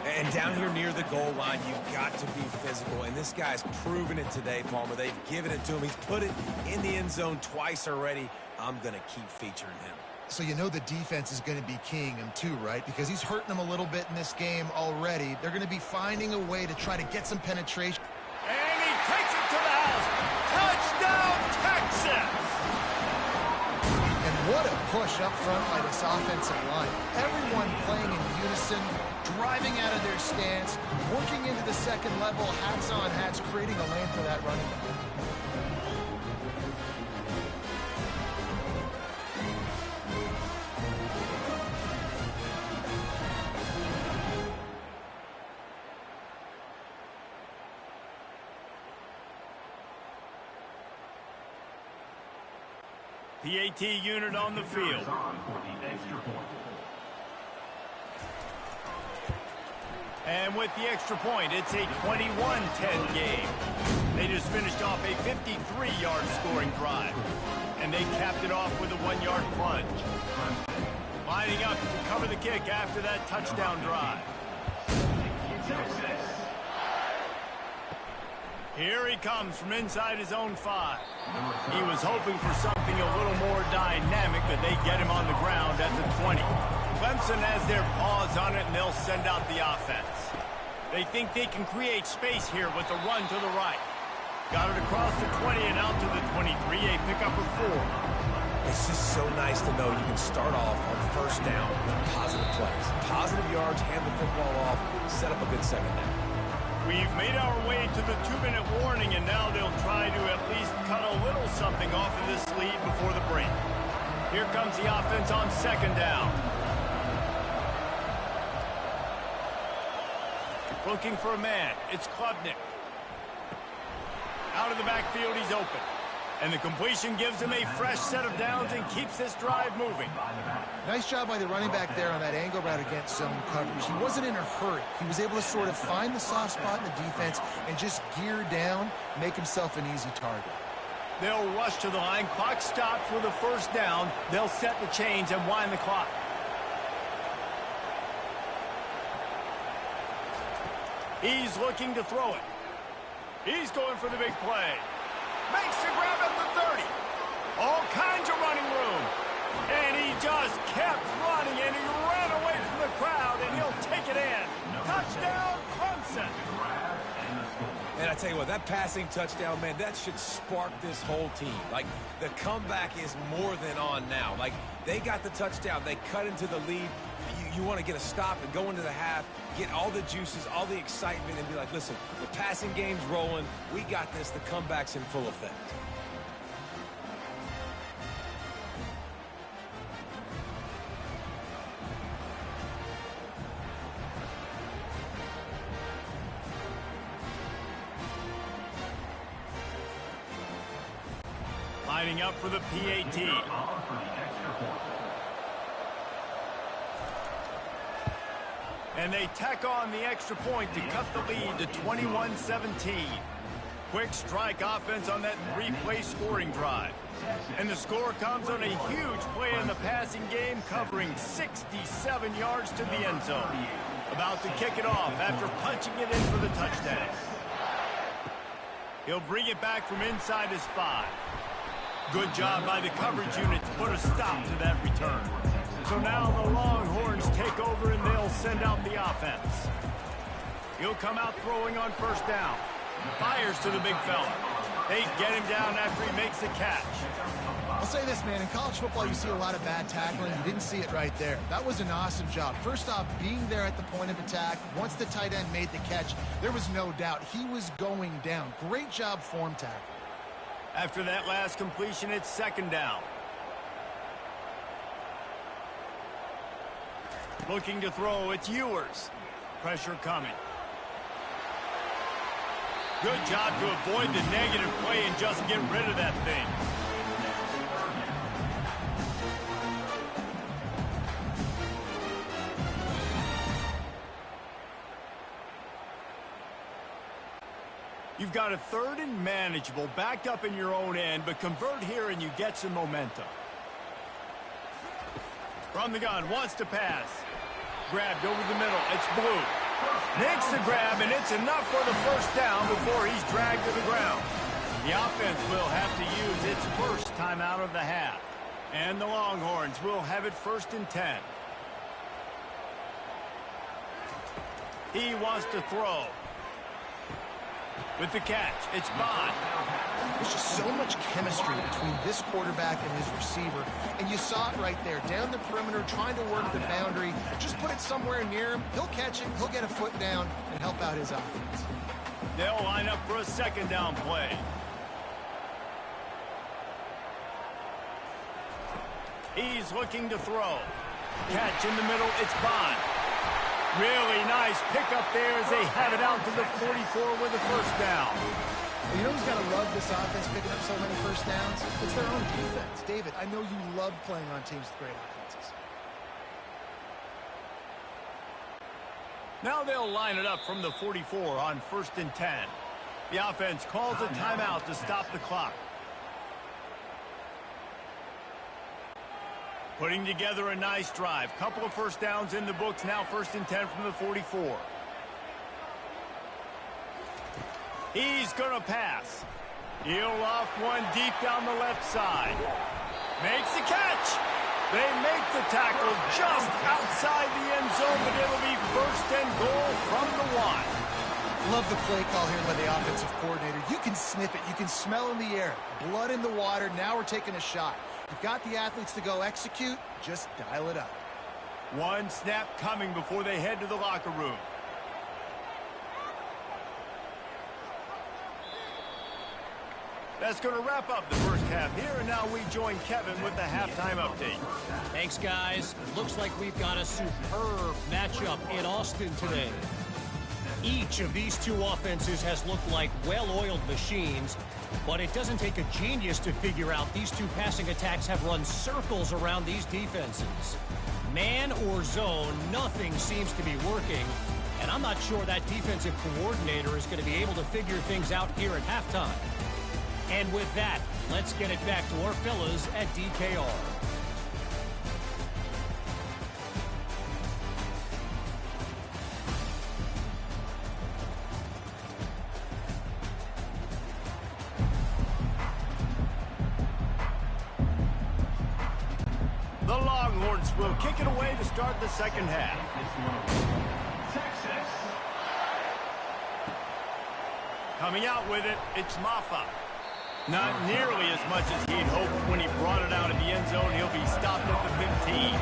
And down here near the goal line, you've got to be physical. And this guy's proven it today, Palmer. They've given it to him. He's put it in the end zone twice already. I'm going to keep featuring him. So you know the defense is going to be keying him too, right? Because he's hurting them a little bit in this game already. They're going to be finding a way to try to get some penetration. And he takes it to the house. Touchdown, Texas! What a push up front by this offensive line. Everyone playing in unison, driving out of their stance, working into the second level, hats on hats, creating a lane for that running back. PAT unit on the field. And with the extra point, it's a 21-10 game. They just finished off a 53-yard scoring drive. And they capped it off with a 1-yard plunge. Lining up to cover the kick after that touchdown drive. Here he comes from inside his own 5. He was hoping for something a little more dynamic, but they get him on the ground at the 20. Clemson has their paws on it, and they'll send out the offense. They think they can create space here with the run to the right. Got it across the 20 and out to the 23, a pickup of 4. It's just so nice to know you can start off on first down with positive plays. Positive yards, hand the football off, set up a good second down. We've made our way to the 2-minute warning, and now they'll try to at least cut a little something off of this lead before the break. Here comes the offense on second down. Looking for a man. It's Klubnik. Out of the backfield, he's open. And the completion gives him a fresh set of downs and keeps this drive moving. Nice job by the running back there on that angle route against zone coverage. He wasn't in a hurry. He was able to sort of find the soft spot in the defense and just gear down, make himself an easy target. They'll rush to the line. Clock stops with a first down. They'll set the chains and wind the clock. He's looking to throw it. He's going for the big play. Makes the grab at the 30. All kinds of running room. And he just kept running, and he ran away from the crowd, and he'll take it in. Touchdown, Clemson. And I tell you what, that passing touchdown, man, that should spark this whole team. Like, the comeback is more than on now. Like, they got the touchdown. They cut into the lead. You want to get a stop and go into the half, get all the juices, all the excitement, and be like, listen, the passing game's rolling. We got this. The comeback's in full effect. Lining up for the PAT. And they tack on the extra point to cut the lead to 21-17. Quick strike offense on that three-play scoring drive. And the score comes on a huge play in the passing game, covering 67 yards to the end zone. About to kick it off after punching it in for the touchdown. He'll bring it back from inside his 5. Good job by the coverage unit to put a stop to that return. So now the Longhorns take over and they'll send out the offense. He'll come out throwing on first down. Fires to the big fella. They get him down after he makes the catch. I'll say this, man. In college football, you see a lot of bad tackling. You didn't see it right there. That was an awesome job. First off, being there at the point of attack. Once the tight end made the catch, there was no doubt he was going down. Great job form tackle. After that last completion, it's second down. Looking to throw, it's Ewers. Pressure coming. Good job to avoid the negative play and just get rid of that thing. You've got a third and manageable, backed up in your own end, but convert here and you get some momentum. From the gun, wants to pass. Grabbed over the middle, it's Blue. Makes the grab, and it's enough for the first down before he's dragged to the ground. The offense will have to use its first timeout of the half. And the Longhorns will have it 1st and 10. He wants to throw. With the catch, it's Bond. There's just so much chemistry between this quarterback and his receiver. And you saw it right there, down the perimeter, trying to work the boundary. Just put it somewhere near him. He'll catch it, he'll get a foot down, and help out his offense. They'll line up for a second down play. He's looking to throw. Catch in the middle, it's Bond. Really nice pickup there as they have it out to the 44 with the first down. Well, you know who's got to love this offense picking up so many first downs? It's their own defense. David, I know you love playing on teams with great offenses. Now they'll line it up from the 44 on 1st and 10. The offense calls a timeout to stop the clock. Putting together a nice drive. Couple of first downs in the books. Now 1st and 10 from the 44. He's going to pass. He'll off one deep down the left side. Makes the catch. They make the tackle just outside the end zone, but it'll be 1st and goal from the 1. Love the play call here by the offensive coordinator. You can sniff it. You can smell in the air. Blood in the water. Now we're taking a shot. You've got the athletes to go execute. Just dial it up. One snap coming before they head to the locker room. That's going to wrap up the first half here, and now we join Kevin with the halftime update. Thanks, guys. Looks like we've got a superb matchup in Austin today. Each of these two offenses has looked like well-oiled machines, but it doesn't take a genius to figure out these two passing attacks have run circles around these defenses. Man or zone, nothing seems to be working, and I'm not sure that defensive coordinator is going to be able to figure things out here at halftime. And with that, let's get it back to our fellas at DKR. The Longhorns will kick it away to start the second half. Coming out with it, it's Maffa. Not nearly as much as he'd hoped when he brought it out of the end zone. He'll be stopped at the 15.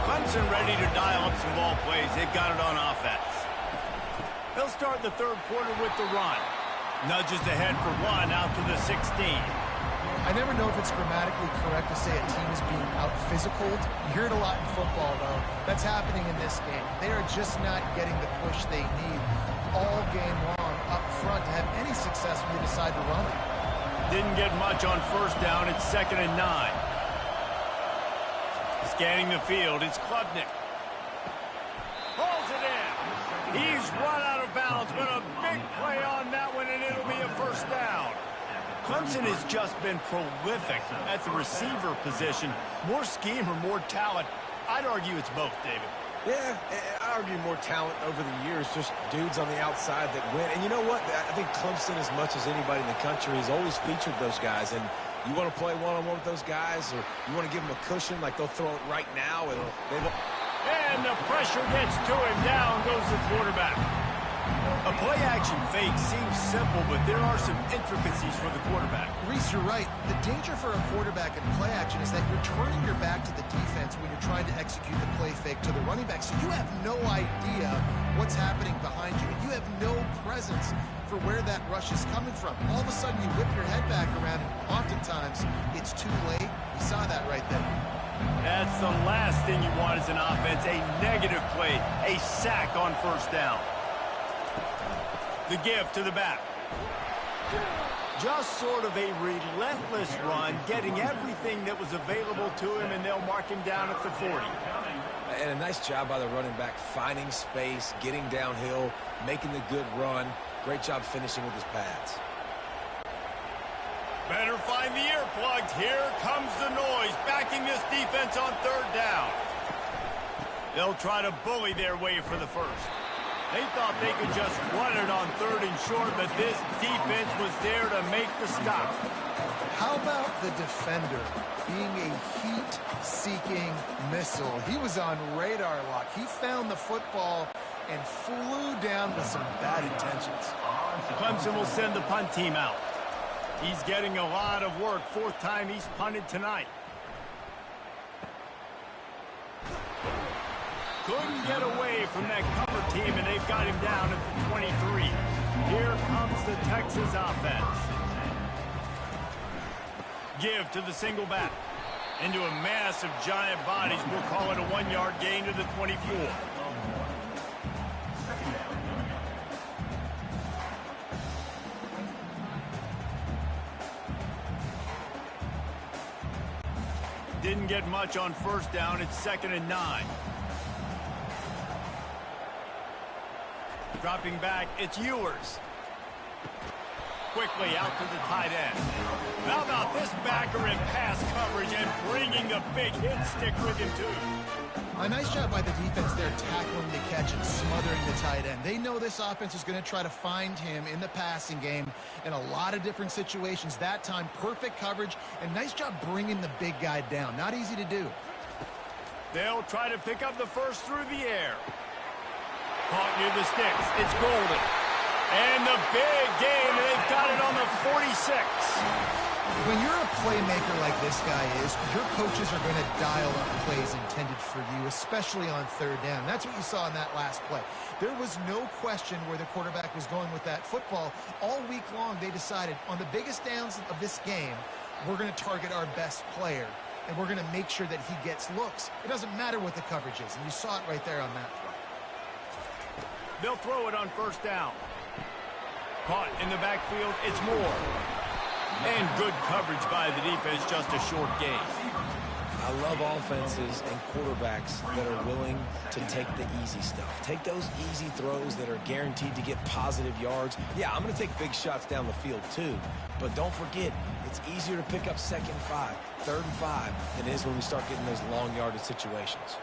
Clemson ready to dial up some ball plays. They've got it on offense. They'll start the third quarter with the run. Nudges ahead for one out to the 16. I never know if it's grammatically correct to say a team is being out-physicaled. You hear it a lot in football, though. That's happening in this game. They are just not getting the push they need all game long up front to have any success when they decide to run it. Didn't get much on first down. It's 2nd and 9. Scanning the field, it's Klubnik. Pulls it in. He's run out of bounds, but a big play on that one, and it'll be a first down. Clemson has just been prolific at the receiver position. More scheme or more talent? I'd argue it's both, David. Yeah, I argue more talent over the years, just dudes on the outside that win. And you know what? I think Clemson, as much as anybody in the country, has always featured those guys. And you want to play one-on-one with those guys, or you want to give them a cushion, like they'll throw it right now. And the pressure gets to him. Down goes the quarterback. A play-action fake seems simple, but there are some intricacies for the quarterback. Reese, you're right. The danger for a quarterback in play action is that you're turning your back to the defense when you're trying to execute the play fake to the running back. So you have no idea what's happening behind you. You have no presence for where that rush is coming from. All of a sudden, you whip your head back around, and oftentimes it's too late. You saw that right there. That's the last thing you want as an offense, a negative play, a sack on first down. The give to the back. Just sort of a relentless run, getting everything that was available to him, and they'll mark him down at the 40. And a nice job by the running back, finding space, getting downhill, making the good run. Great job finishing with his pads. Better find the earplugs. Here comes the noise, backing this defense on third down. They'll try to bully their way for the first. They thought they could just run it on third and short, but this defense was there to make the stop. How about the defender being a heat-seeking missile? He was on radar lock. He found the football and flew down with some bad intentions. Clemson will send the punt team out. He's getting a lot of work. 4th time he's punted tonight. Couldn't get away from that cover team, and they've got him down at the 23. Here comes the Texas offense. Give to the single back. Into a mass of giant bodies. We'll call it a 1-yard gain to the 24. Didn't get much on first down. It's 2nd and 9. Dropping back, it's Ewers. Quickly out to the tight end. How about this backer in pass coverage and bringing the big hit stick with him, too. A nice job by the defense there, tackling the catch and smothering the tight end. They know this offense is going to try to find him in the passing game in a lot of different situations. That time, perfect coverage, and nice job bringing the big guy down. Not easy to do. They'll try to pick up the first through the air. Caught near the sticks. It's Golden. And the big game. They've got it on the 46. When you're a playmaker like this guy is, your coaches are going to dial up plays intended for you, especially on third down. That's what you saw in that last play. There was no question where the quarterback was going with that football. All week long, they decided on the biggest downs of this game, we're going to target our best player, and we're going to make sure that he gets looks. It doesn't matter what the coverage is, and you saw it right there on that play. They'll throw it on first down. Caught in the backfield, it's Moore. And good coverage by the defense, just a short gain. I love offenses and quarterbacks that are willing to take the easy stuff. Take those easy throws that are guaranteed to get positive yards. Yeah, I'm going to take big shots down the field too. But don't forget, it's easier to pick up 2nd and 5, 3rd and 5 than it is when we start getting those long yardage situations.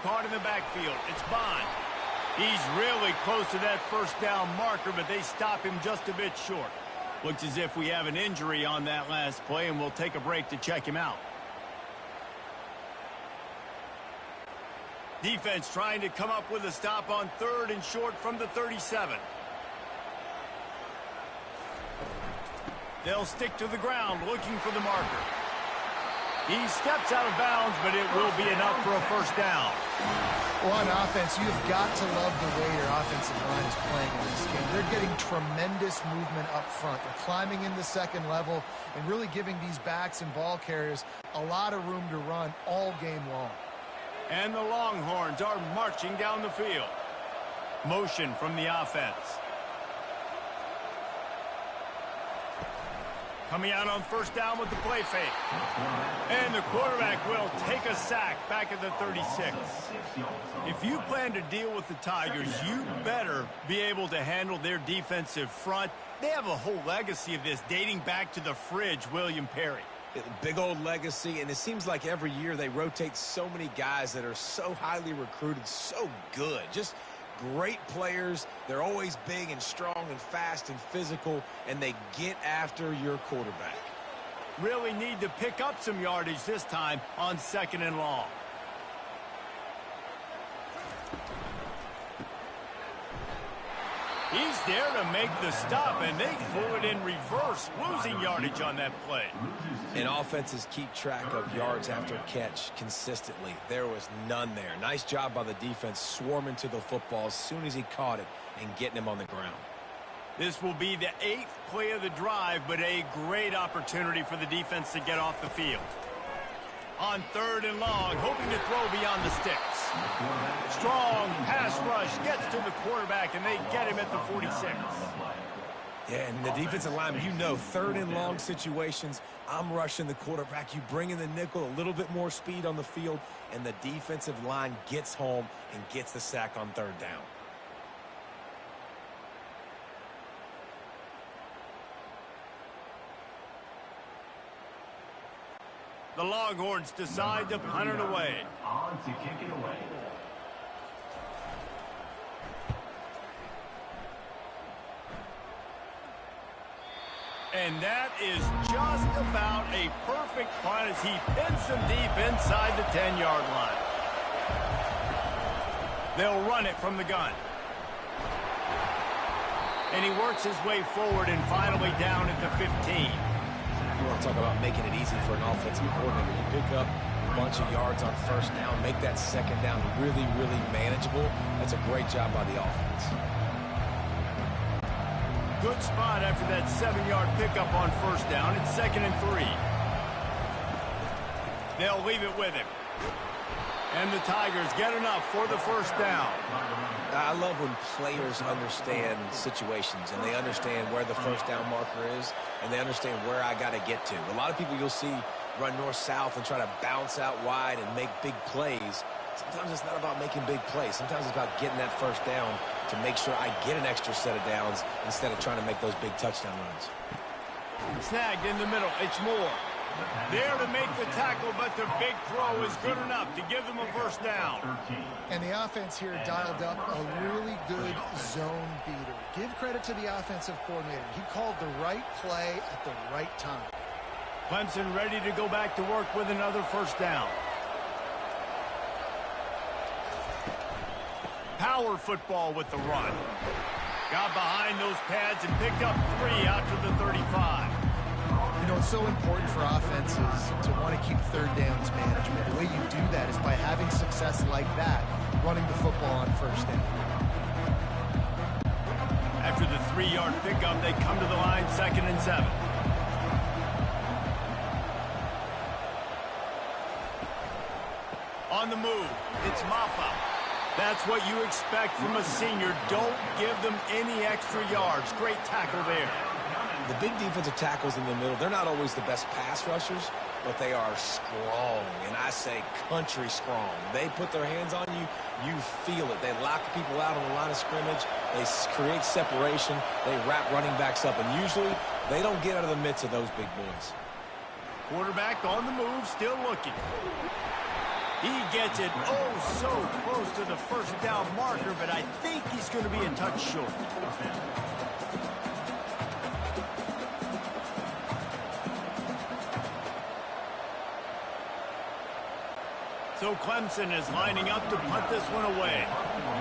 Caught in the backfield, it's Bond. He's really close to that first down marker, but they stop him just a bit short. Looks as if we have an injury on that last play, and we'll take a break to check him out. Defense trying to come up with a stop on 3rd and short from the 37. They'll stick to the ground looking for the marker. He steps out of bounds, but it will be enough for a first down. Well, on offense, you've got to love the way your offensive line is playing in this game. They're getting tremendous movement up front. They're climbing in the second level and really giving these backs and ball carriers a lot of room to run all game long. And the Longhorns are marching down the field. Motion from the offense. Coming out on first down with the play fake. And the quarterback will take a sack back at the 36. If you plan to deal with the Tigers, you better be able to handle their defensive front. They have a whole legacy of this dating back to the fridge, William Perry. Big old legacy, and it seems like every year they rotate so many guys that are so highly recruited, so good. Just great players. They're always big and strong and fast and physical, and they get after your quarterback. Really need to pick up some yardage this time on 2nd and long. He's there to make the stop, and they threw it in reverse, losing yardage on that play. And offenses keep track of yards after catch consistently. There was none there. Nice job by the defense swarming to the football as soon as he caught it and getting him on the ground. This will be the 8th play of the drive, but a great opportunity for the defense to get off the field. On 3rd and long, hoping to throw beyond the sticks. Strong pass rush gets to the quarterback, and they get him at the 46. Yeah, and the defensive line, 3rd and long situations, I'm rushing the quarterback. You bring in the nickel, a little bit more speed on the field, and the defensive line gets home and gets the sack on 3rd down. The Longhorns decide to punt it away. On to kick it away. And that is just about a perfect punt as he pins them deep inside the 10-yard line. They'll run it from the gun. And he works his way forward and finally down at the 15. You want to talk about making it easy for an offensive coordinator. You pick up a bunch of yards on first down, make that 2nd down really, really manageable. That's a great job by the offense. Good spot after that 7-yard pickup on first down. It's 2nd and 3. They'll leave it with him. And the Tigers get enough for the first down. I love when players understand situations and they understand where the first down marker is and they understand where I got to get to. A lot of people you'll see run north-south and try to bounce out wide and make big plays. Sometimes it's not about making big plays. Sometimes it's about getting that first down to make sure I get an extra set of downs instead of trying to make those big touchdown runs. Snagged in the middle. It's Moore. There to make the tackle, but the big throw is good enough to give them a first down. And the offense here dialed up a really good zone beater. Give credit to the offensive coordinator. He called the right play at the right time. Clemson ready to go back to work with another first down. Power football with the run. Got behind those pads and picked up 3 out to the 35. You know, it's so important for offenses to want to keep 3rd downs management. The way you do that is by having success like that, running the football on first down. After the 3-yard pickup, they come to the line 2nd and 7. the move. It's Maffa. That's what you expect from a senior. Don't give them any extra yards. Great tackle there. The big defensive tackles in the middle, they're not always the best pass rushers, but they are strong, and I say country strong. They put their hands on you, you feel it. They lock people out on the line of scrimmage. They create separation. They wrap running backs up, and usually they don't get out of the midst of those big boys. Quarterback on the move, still looking. He gets it oh so close to the first down marker, but I think he's going to be a touch short. So Clemson is lining up to punt this one away.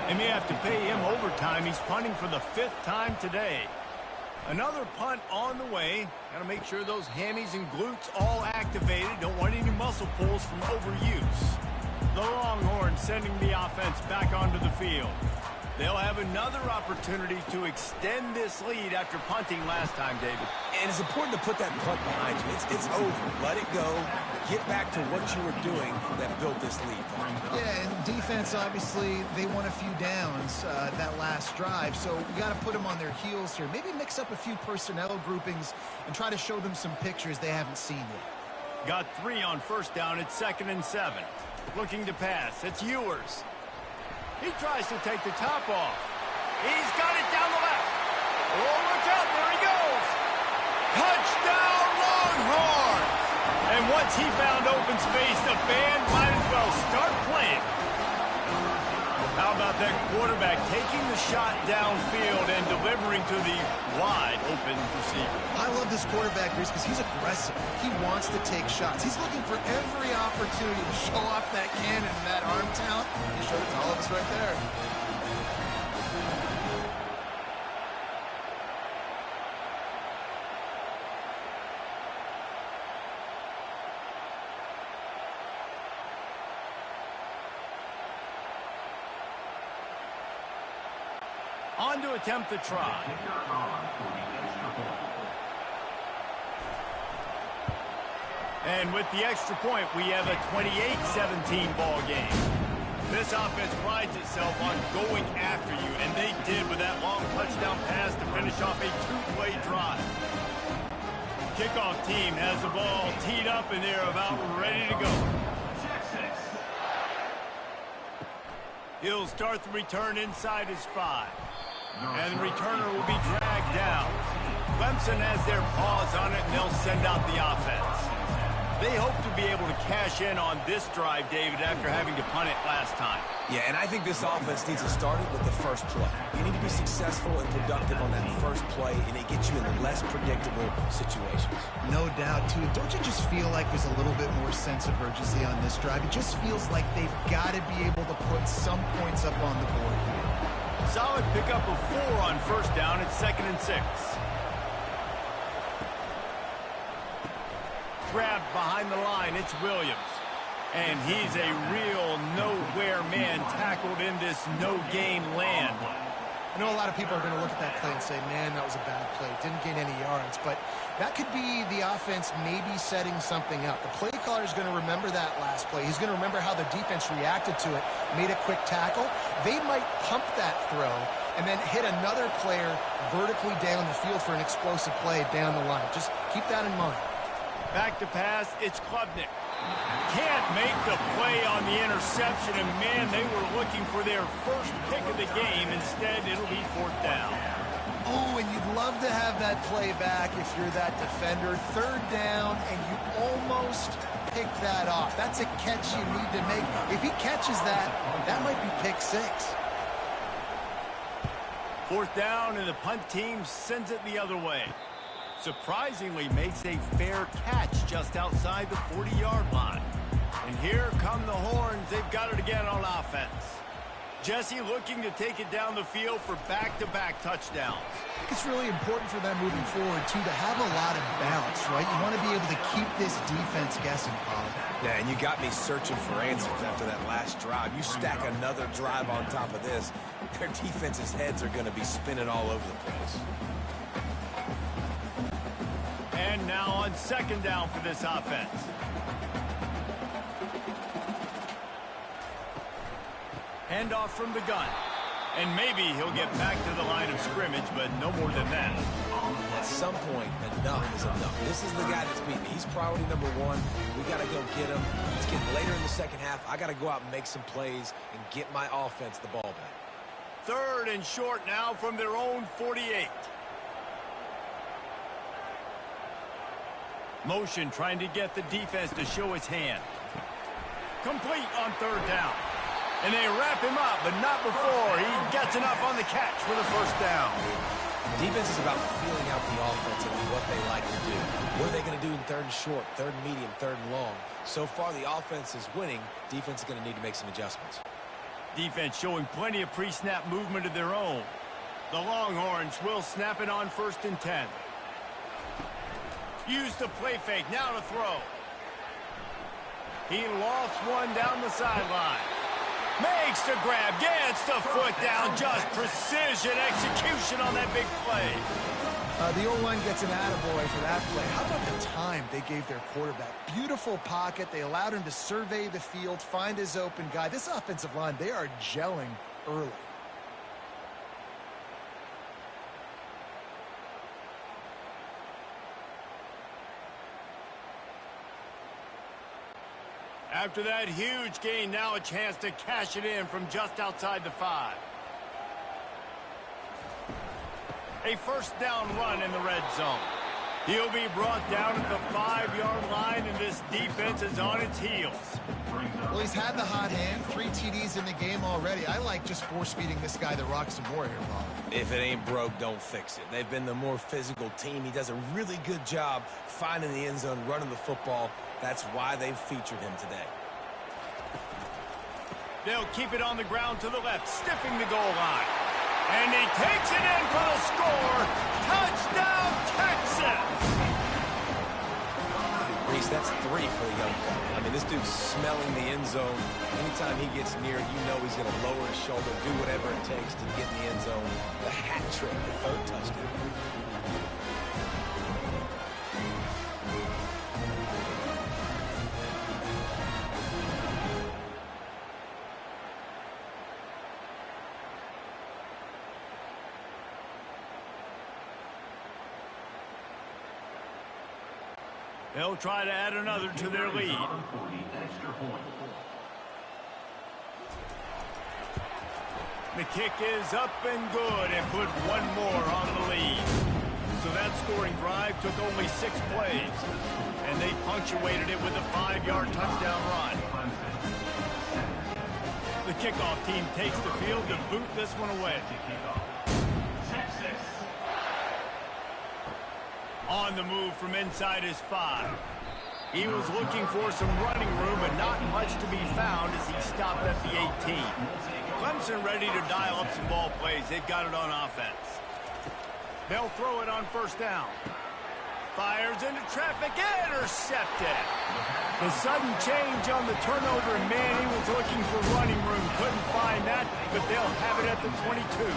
They may have to pay him overtime. He's punting for the 5th time today. Another punt on the way. Got to make sure those hammies and glutes all activated. Don't want any muscle pulls from overuse. The Longhorns sending the offense back onto the field. They'll have another opportunity to extend this lead after punting last time, David. And it's important to put that punt behind you. It's over. Let it go. Get back to what you were doing that built this lead. Yeah, and defense, obviously, they won a few downs that last drive, so you got to put them on their heels here. Maybe mix up a few personnel groupings and try to show them some pictures they haven't seen yet. Got 3 on first down. It's 2nd and 7. Looking to pass. It's Ewers. He tries to take the top off. He's got it down the left. Oh, look out. There he goes. Touchdown, Longhorns. And once he found open space, the band might as well start playing. How about that quarterback taking the shot downfield and delivering to the wide open receiver? I love this quarterback, Reese, because he's aggressive. He wants to take shots. He's looking for every opportunity to show off that cannon and that arm talent. He showed it to all of us right there. On to attempt the try. And with the extra point, we have a 28-17 ball game. This offense prides itself on going after you, and they did with that long touchdown pass to finish off a 2-play drive. Kickoff team has the ball teed up, and they're about ready to go. He'll start the return inside his 5. And the returner will be dragged down. Clemson has their paws on it, and they'll send out the offense. They hope to be able to cash in on this drive, David, after having to punt it last time. Yeah, and I think this offense needs to start it with the first play. You need to be successful and productive on that first play, and it gets you in less predictable situations. No doubt, too. Don't you just feel like there's a little bit more sense of urgency on this drive? It just feels like they've got to be able to put some points up on the board here. Solid pickup of 4 on first down. It's 2nd and 6. Grabbed behind the line. It's Williams. And he's a real nowhere man tackled in this no-gain land. I know a lot of people are going to look at that play and say, man, that was a bad play. Didn't gain any yards. But that could be the offense maybe setting something up. The play caller is going to remember that last play. He's going to remember how the defense reacted to it, made a quick tackle. They might pump that throw and then hit another player vertically down the field for an explosive play down the line. Just keep that in mind. Back to pass, it's Klubnik. Can't make the play on the interception, and man, they were looking for their first pick of the game. Instead, it'll be 4th down. Oh, and you'd love to have that play back if you're that defender. 3rd down, and you almost pick that off. That's a catch you need to make. If he catches that, that might be pick 6. 4th down, and the punt team sends it the other way. Surprisingly makes a fair catch just outside the 40-yard line. And here come the Horns. They've got it again on offense. Jesse looking to take it down the field for back-to-back touchdowns. I think it's really important for them moving forward, too, to have a lot of balance, right? You want to be able to keep this defense guessing, Paul. Yeah, and you got me searching for answers after that last drive. You stack another drive on top of this, their defense's heads are going to be spinning all over the place. And now on 2nd down for this offense. Handoff from the gun. And maybe he'll get back to the line of scrimmage, but no more than that. At some point, enough is enough. This is the guy that's beating me. He's priority number one. We got to go get him. It's getting later in the second half. I got to go out and make some plays and get my offense the ball back. 3rd and short now from their own 48. Motion trying to get the defense to show his hand. Complete on 3rd down. And they wrap him up, but not before he gets enough on the catch for the 1st down. Defense is about feeling out the offense and what they like to do. What are they going to do in 3rd and short, 3rd and medium, 3rd and long? So far, the offense is winning. Defense is going to need to make some adjustments. Defense showing plenty of pre-snap movement of their own. The Longhorns will snap it on 1st and 10. Use the play fake, now to throw. He lofts one down the sideline. Makes the grab, gets the foot down, just precision execution on that big play. The O-line gets an attaboy for that play. How about the time they gave their quarterback? Beautiful pocket. They allowed him to survey the field, find his open guy. This offensive line, they are gelling early. After that huge gain, now a chance to cash it in from just outside the 5. A 1st down run in the red zone. He'll be brought down at the 5-yard line, and this defense is on its heels. Well, he's had the hot hand, 3 TDs in the game already. I like just force-feeding this guy the rock some more here, Bob. If it ain't broke, don't fix it. They've been the more physical team. He does a really good job finding the end zone, running the football. That's why they've featured him today. They'll keep it on the ground to the left, stiffing the goal line. And he takes it in for the score. Touchdown, Texas! Reese, that's 3 for the young fella. I mean, this dude's smelling the end zone. Anytime he gets near, you know he's going to lower his shoulder, do whatever it takes to get in the end zone. The hat trick, the 3rd touchdown. They'll try to add another to their lead. The kick is up and good and put one more on the lead. So that scoring drive took only 6 plays. And they punctuated it with a 5-yard touchdown run. The kickoff team takes the field to boot this one away. On the move from inside his 5. He was looking for some running room, but not much to be found as he stopped at the 18. Clemson ready to dial up some ball plays. They've got it on offense. They'll throw it on 1st down. Fires into traffic, intercepted. The sudden change on the turnover, and man, he was looking for running room. Couldn't find that, but they'll have it at the 22.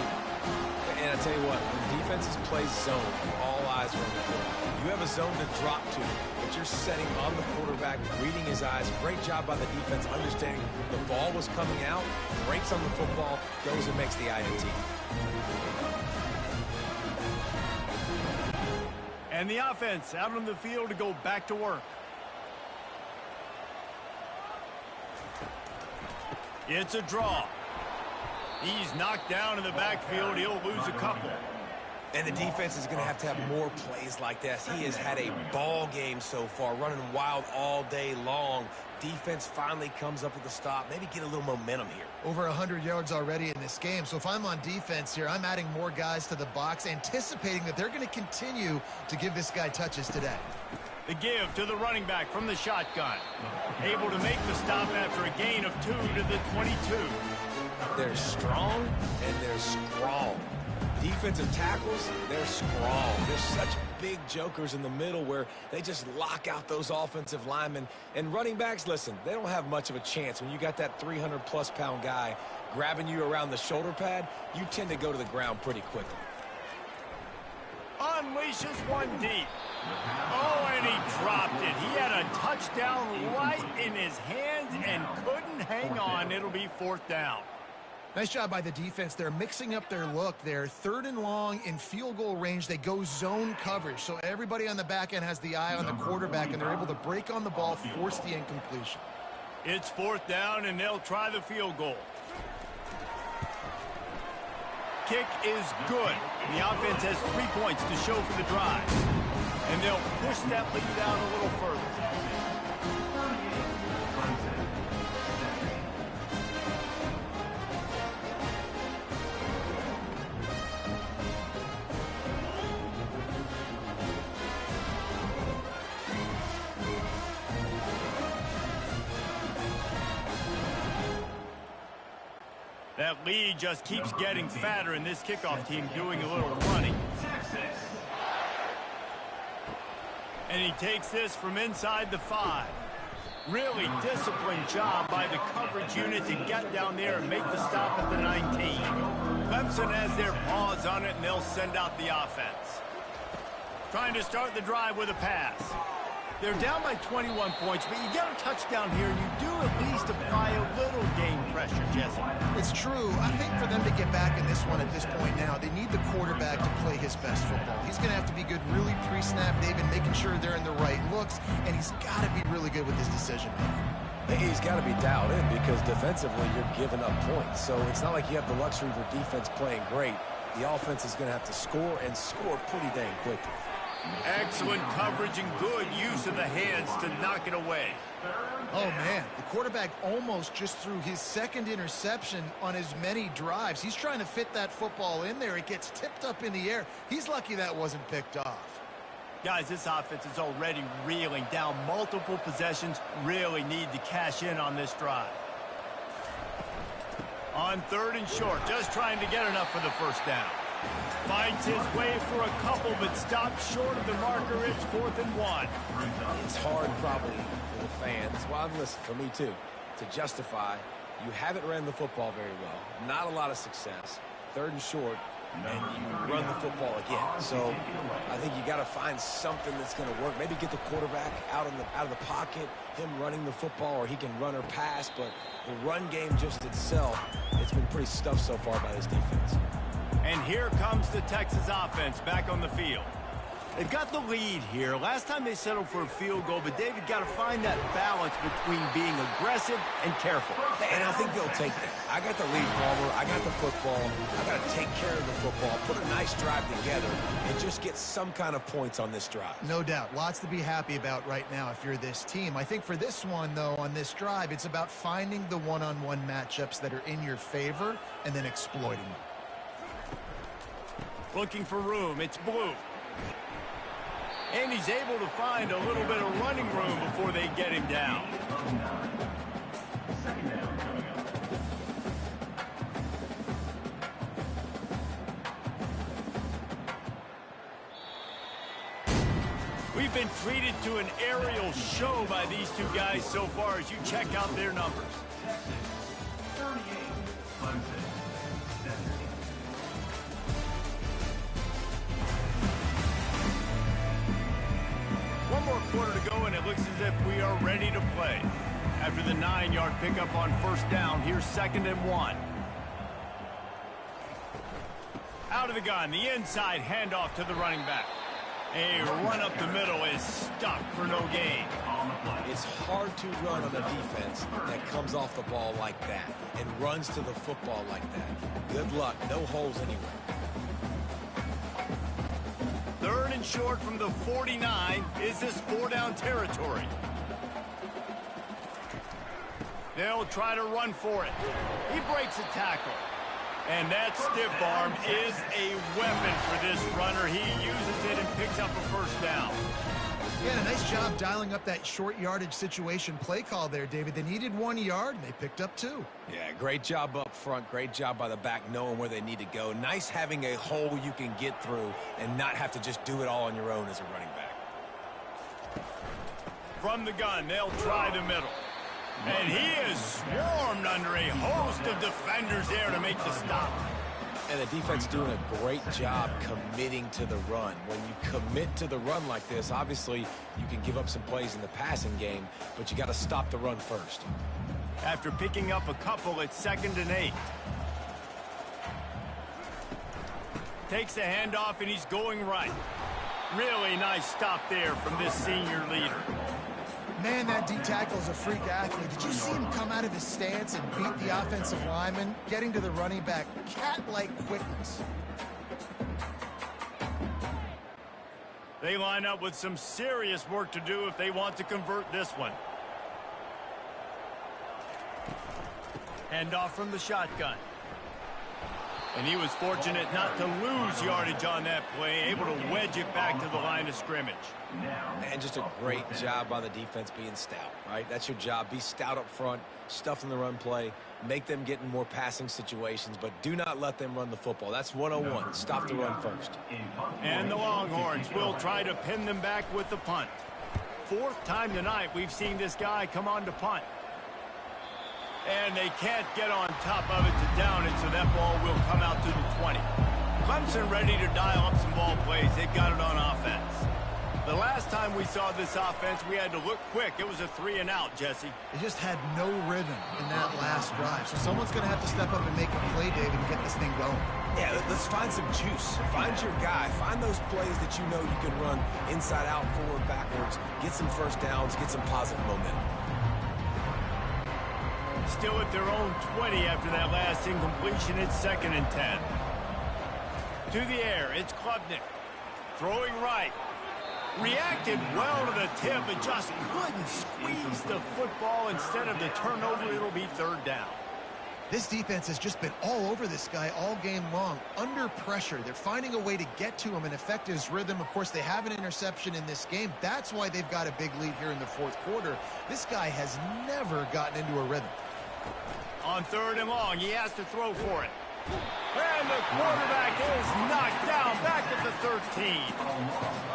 And I tell you what, when defenses play zone, all eyes are on the quarterback. You have a zone to drop to, but you're setting on the quarterback, reading his eyes. Great job by the defense, understanding the ball was coming out, breaks on the football, goes and makes the INT. And the offense out on the field to go back to work. It's a draw. He's knocked down in the backfield. He'll lose a couple. And the defense is going to have more plays like this. He has had a ball game so far, running wild all day long. Defense finally comes up with a stop. Maybe get a little momentum here. Over 100 yards already in this game. So if I'm on defense here, I'm adding more guys to the box, anticipating that they're going to continue to give this guy touches today. The give to the running back from the shotgun. Able to make the stop after a gain of 2 to the 22. They're strong and they're strong. Defensive tackles, they're strong. There's such big jokers in the middle where they just lock out those offensive linemen. And running backs, listen, they don't have much of a chance. When you got that 300-plus pound guy grabbing you around the shoulder pad, you tend to go to the ground pretty quickly. Unleashes one deep. Oh, and he dropped it. He had a touchdown right in his hands and couldn't hang on. It'll be 4th down. Nice job by the defense. They're mixing up their look. They're 3rd and long in field goal range. They go zone coverage. So everybody on the back end has the eye on the quarterback, and they're able to break on the ball, force the incompletion. It's 4th down, and they'll try the field goal. Kick is good. The offense has 3 points to show for the drive. And they'll push that lead out a little further. That lead just keeps getting fatter, and this kickoff team doing a little running. And he takes this from inside the 5. Really disciplined job by the coverage unit to get down there and make the stop at the 19. Clemson has their paws on it, and they'll send out the offense. Trying to start the drive with a pass. They're down by 21 points, but you get a touchdown here, and you do at least apply a little game pressure, Jesse. It's true. I think for them to get back in this one at this point now, they need the quarterback to play his best football. He's going to have to be good really pre-snap, David, making sure they're in the right looks, and he's got to be really good with his decision-making. He's got to be dialed in because defensively you're giving up points. So it's not like you have the luxury for defense playing great. The offense is going to have to score and score pretty dang quickly. Excellent coverage and good use of the hands to knock it away. Oh, man, the quarterback almost just threw his 2nd interception on as many drives. He's trying to fit that football in there. It gets tipped up in the air. He's lucky that wasn't picked off. Guys, this offense is already reeling down multiple possessions. Really need to cash in on this drive. On 3rd and short, just trying to get enough for the 1st down. Finds his way for a couple, but stops short of the marker. It's 4th and 1. It's hard probably for the fans, well, listen, for me too, to justify you haven't ran the football very well, not a lot of success, 3rd and short, and you run the football again. So I think you got to find something that's going to work. Maybe get the quarterback out of the pocket, him running the football, or he can run or pass. But the run game just itself, it's been pretty stuffed so far by this defense. And here comes the Texas offense back on the field. They've got the lead here. Last time they settled for a field goal, but David got to find that balance between being aggressive and careful. And I think they'll take that. I got the lead, Palmer. I got the football. I got to take care of the football, put a nice drive together, and just get some kind of points on this drive. No doubt. Lots to be happy about right now if you're this team. I think for this one, though, on this drive, it's about finding the one-on-one matchups that are in your favor and then exploiting them. Looking for room. It's Blue. And he's able to find a little bit of running room before they get him down. We've been treated to an aerial show by these two guys so far as you check out their numbers. One more quarter to go, and it looks as if we are ready to play. After the 9-yard pickup on 1st down, here's 2nd and 1. Out of the gun, the inside handoff to the running back. A run up the middle is stuck for no gain. It's hard to run on a defense that comes off the ball like that and runs to the football like that. Good luck. No holes anywhere. 3rd and short from the 49. Is this 4-down territory? They'll try to run for it. He breaks a tackle. And that stiff arm is a weapon for this runner. He uses it and picks up a 1st down. Yeah, a nice job dialing up that short yardage situation play call there, David. They needed 1 yard, and they picked up 2. Yeah, great job up front. Great job by the back knowing where they need to go. Nice having a hole you can get through and not have to just do it all on your own as a running back. From the gun, they'll try the middle. And he is swarmed under a host of defenders there to make the stop. And the defense doing a great job committing to the run. When you commit to the run like this, obviously you can give up some plays in the passing game, but you got to stop the run first. After picking up a couple, it's 2nd and 8. takes the handoff, and he's going right. Really nice stop there from this senior leader. Man, that D tackle is a freak athlete. Did you see him come out of his stance and beat the offensive lineman, getting to the running back? Cat-like quickness. They line up with some serious work to do if they want to convert this one. Handoff from the shotgun. And he was fortunate not to lose yardage on that play, able to wedge it back to the line of scrimmage. And just a great job by the defense being stout, right? That's your job. Be stout up front, stuff in the run play, make them get in more passing situations, but do not let them run the football. That's 101. Stop the run first. And the Longhorns will try to pin them back with the punt. Fourth time tonight we've seen this guy come on to punt. And they can't get on top of it to down it, so that ball will come out to the 20. Clemson ready to dial up some ball plays. They've got it on offense. The last time we saw this offense, we had to look quick. It was a 3-and-out, Jesse. They just had no rhythm in that last drive. So someone's going to have to step up and make a play, David, and get this thing going. Yeah, let's find some juice. Find your guy. Find those plays that you know you can run inside out, forward, backwards. Get some first downs. Get some positive momentum. Still at their own 20 after that last incompletion. It's 2nd and 10. To the air, it's Klubnik. Throwing right. Reacted well to the tip, but just couldn't squeeze the football. Instead of the turnover, it'll be 3rd down. This defense has just been all over this guy all game long. Under pressure, they're finding a way to get to him and affect his rhythm. Of course, they have an interception in this game. That's why they've got a big lead here in the 4th quarter. This guy has never gotten into a rhythm. On 3rd and long, he has to throw for it. And the quarterback is knocked down back at the 13.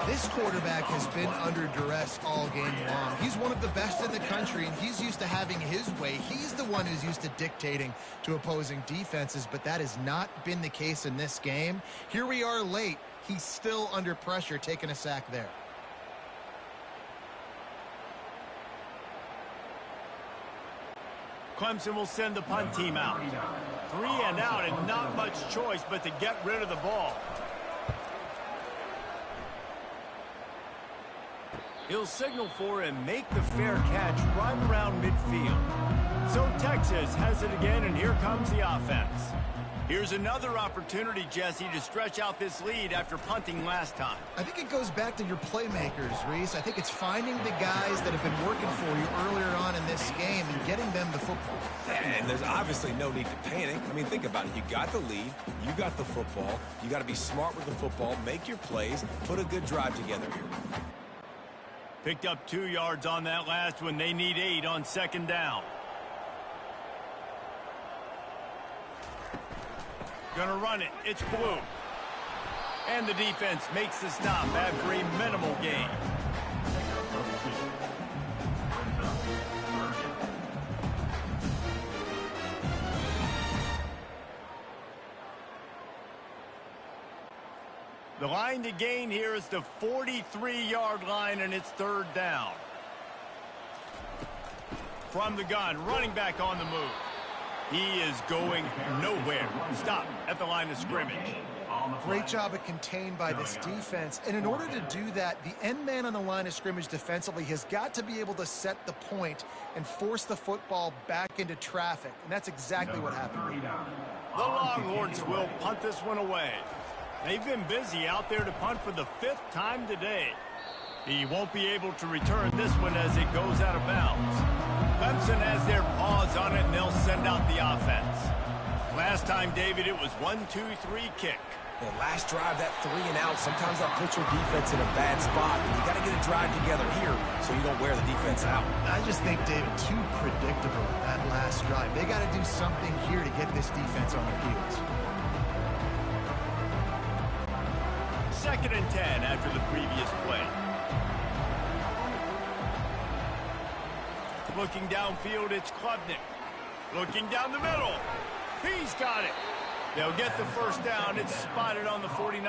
This quarterback has been under duress all game long. He's one of the best in the country, and he's used to having his way. He's the one who's used to dictating to opposing defenses, but that has not been the case in this game. Here we are late. He's still under pressure, taking a sack there. Clemson will send the punt team out. 3-and-out and not much choice but to get rid of the ball. He'll signal for and make the fair catch right around midfield. So Texas has it again, and here comes the offense. Here's another opportunity, Jesse, to stretch out this lead after punting last time. I think it goes back to your playmakers, Reese. I think it's finding the guys that have been working for you earlier on in this game and getting them the football. And there's obviously no need to panic. I mean, think about it. You got the lead. You got the football. You got to be smart with the football. Make your plays. Put a good drive together here. Picked up 2 yards on that last one. They need 8 on 2nd down. Gonna run it. It's blue. And the defense makes the stop after a minimal gain. The line to gain here is the 43-yard line, and it's 3rd down. From the gun, running back on the move. He is going nowhere. Stop at the line of scrimmage. Great job of contained by this defense. And in order to do that, the end man on the line of scrimmage defensively has got to be able to set the point and force the football back into traffic. And that's exactly what happened. The Longhorns will punt this one away. They've been busy out there to punt for the 5th time today. He won't be able to return this one as it goes out of bounds. Clemson has their paws on it, and they'll send out the offense. Last time, David, it was 1-2-3 kick. The last drive, that 3-and-out, sometimes that puts your defense in a bad spot. And you got to get a drive together here so you don't wear the defense out. I just think, David, too predictable that last drive. They got to do something here to get this defense on their heels. 2nd and 10 after the previous play. Looking downfield, it's Klubnik. Looking down the middle. He's got it. They'll get the 1st down. It's spotted on the 49.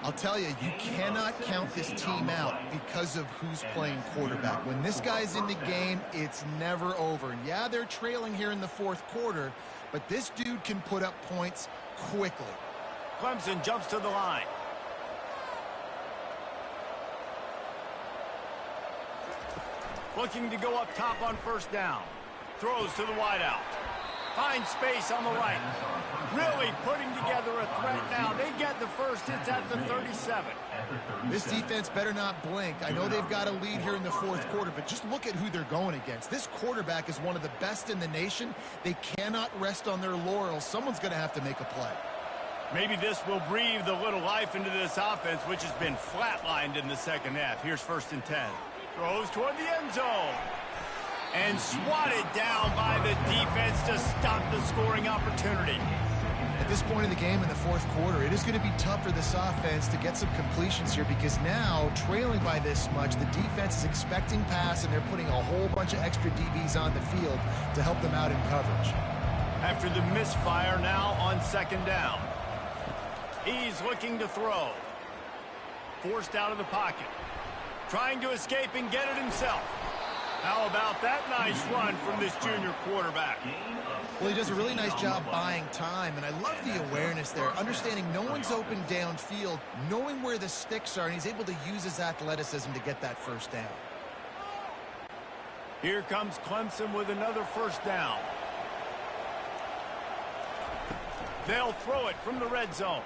I'll tell you, you cannot count this team out because of who's playing quarterback. When this guy's in the game, it's never over. And yeah, they're trailing here in the 4th quarter, but this dude can put up points quickly. Clemson jumps to the line. Looking to go up top on first down. Throws to the wideout. Finds space on the right. Really putting together a threat now. They get the first. It's at the 37. This defense better not blink. I know they've got a lead here in the fourth quarter, but just look at who they're going against. This quarterback is one of the best in the nation. They cannot rest on their laurels. Someone's going to have to make a play. Maybe this will breathe a little life into this offense, which has been flatlined in the second half. Here's 1st and 10. Throws toward the end zone. And swatted down by the defense to stop the scoring opportunity. At this point in the game in the fourth quarter, it is going to be tough for this offense to get some completions here because now, trailing by this much, the defense is expecting pass and they're putting a whole bunch of extra DBs on the field to help them out in coverage. After the misfire, now on 2nd down. He's looking to throw. Forced out of the pocket. Trying to escape and get it himself. How about that nice run from this junior quarterback? Well, he does a really nice job buying time, and I love the awareness there, understanding no one's open downfield, knowing where the sticks are, and he's able to use his athleticism to get that first down. Here comes Clemson with another first down. They'll throw it from the red zone.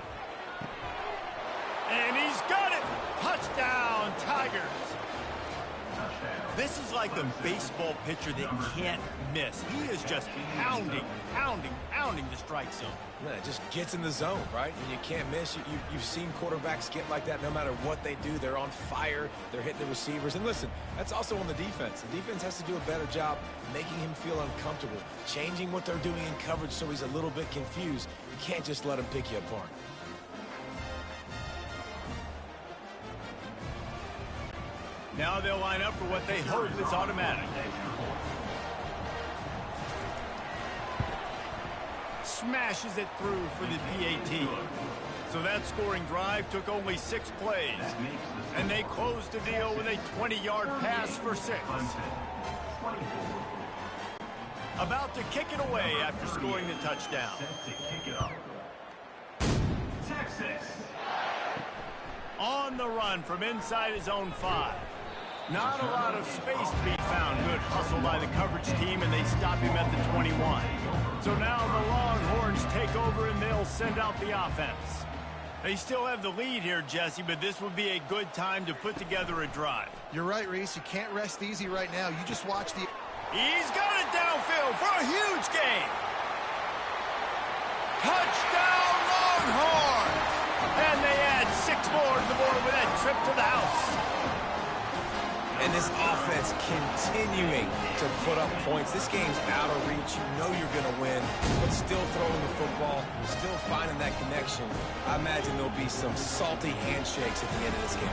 And he's got it! Touchdown, Tigers! This is like a baseball pitcher that can't miss. He is just pounding the strike zone. Yeah, it just gets in the zone, right? And you can't miss. You've seen quarterbacks get like that no matter what they do. They're on fire. They're hitting the receivers. And listen, that's also on the defense. The defense has to do a better job making him feel uncomfortable, changing what they're doing in coverage so he's a little bit confused. You can't just let him pick you apart. Now they'll line up for what they hope is automatic. Smashes it through for the PAT. So that scoring drive took only 6 plays. And they closed the deal with a 20-yard pass for 6. About to kick it away after scoring the touchdown. Texas. On the run from inside his own 5. Not a lot of space to be found. Good hustle by the coverage team, and they stop him at the 21. So now the Longhorns take over, and they'll send out the offense. They still have the lead here, Jesse, but this would be a good time to put together a drive. You're right, Reese. You can't rest easy right now. You just watch the... He's got it downfield for a huge gain. Touchdown, Longhorns! And they add 6 more to the board with that trip to the house. And this offense continuing to put up points. This game's out of reach. You know you're going to win, but still throwing the football, still finding that connection. I imagine there'll be some salty handshakes at the end of this game.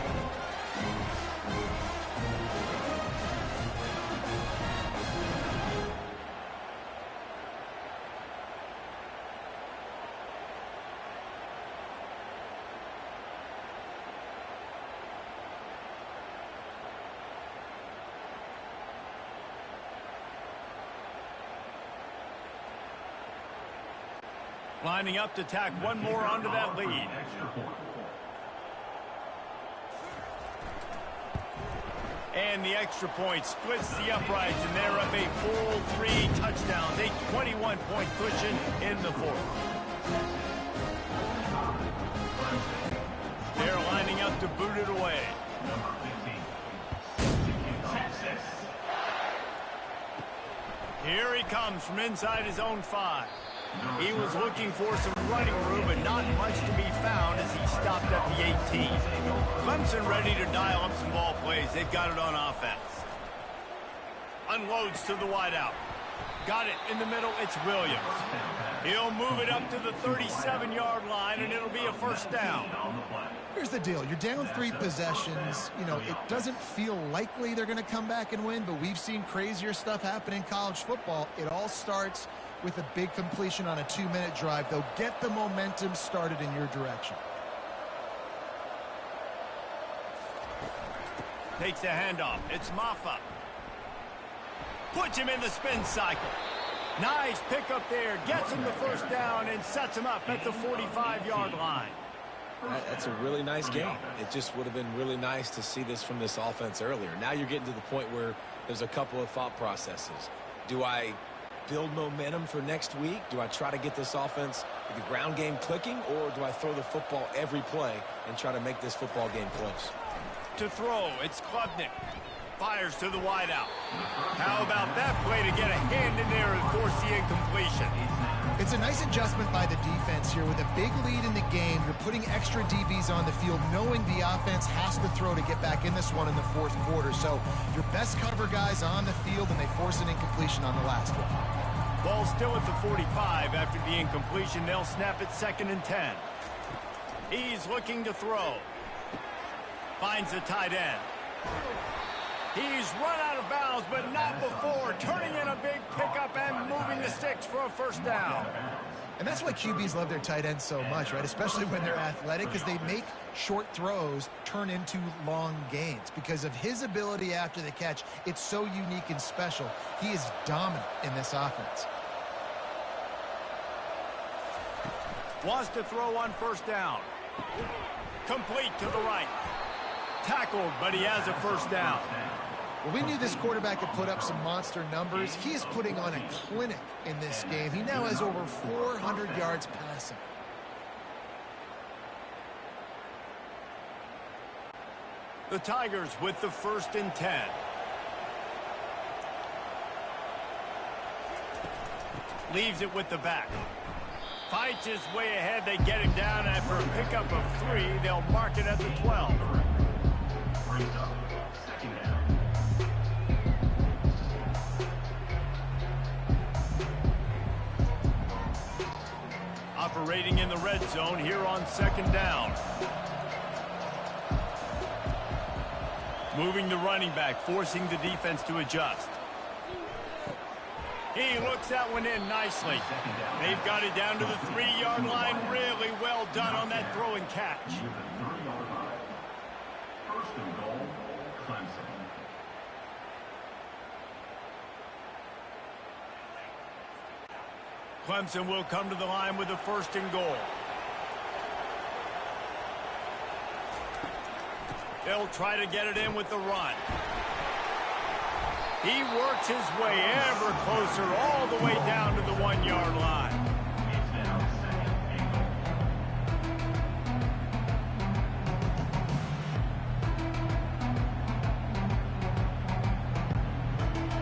Lining up to tack one more onto that lead. And the extra point splits the uprights, and they're up a full 3 touchdowns, a 21-point cushion in the fourth. They're lining up to boot it away. Here he comes from inside his own 5. He was looking for some running room, but not much to be found as he stopped at the 18. Clemson ready to dial up some ball plays. They've got it on offense. Unloads to the wideout. Got it in the middle. It's Williams. He'll move it up to the 37-yard line, and it'll be a first down. Here's the deal. You're down 3 possessions. You know, it doesn't feel likely they're going to come back and win, but we've seen crazier stuff happen in college football. It all starts with a big completion on a 2-minute drive. They'll get the momentum started in your direction. Takes the handoff. It's Maffa. Puts him in the spin cycle. Nice pickup there. Gets him the first down and sets him up at the 45-yard line. That's a really nice game. It just would have been really nice to see this from this offense earlier. Now you're getting to the point where there's a couple of thought processes. Do I build momentum for next week? Do I try to get this offense, the ground game clicking, or do I throw the football every play and try to make this football game close? To throw, it's Klubnik. Fires to the wideout. How about that play to get a hand in there and force the incompletion? It's a nice adjustment by the defense here. With a big lead in the game, you're putting extra DBs on the field, knowing the offense has to throw to get back in this one in the fourth quarter. So your best cover guys on the field, and they force an incompletion on the last one. Ball still at the 45 after the incompletion. They'll snap it 2nd and 10. He's looking to throw. Finds the tight end. He's run out of bounds, but not before turning in a big pickup and moving the sticks for a first down. And that's why QBs love their tight ends so much, right? Especially when they're athletic, because they make short throws turn into long gains. Because of his ability after the catch, it's so unique and special. He is dominant in this offense. Wants to throw on first down. Complete to the right. Tackled, but he has a first down. Well, we knew this quarterback could put up some monster numbers. He is putting on a clinic in this game. He now has over 400 yards passing. The Tigers with the 1st and 10. Leaves it with the back. Fights his way ahead. They get him down after a pickup of 3. They'll mark it at the 12. Operating in the red zone here on 2nd down. Moving the running back, forcing the defense to adjust. He looks that one in nicely. They've got it down to the 3-yard line. Really well done on that throw and catch. 1st and goal, Clemson. Clemson will come to the line with a 1st and goal. They'll try to get it in with the run. He works his way ever closer all the way down to the 1-yard line. It's now 2nd and goal.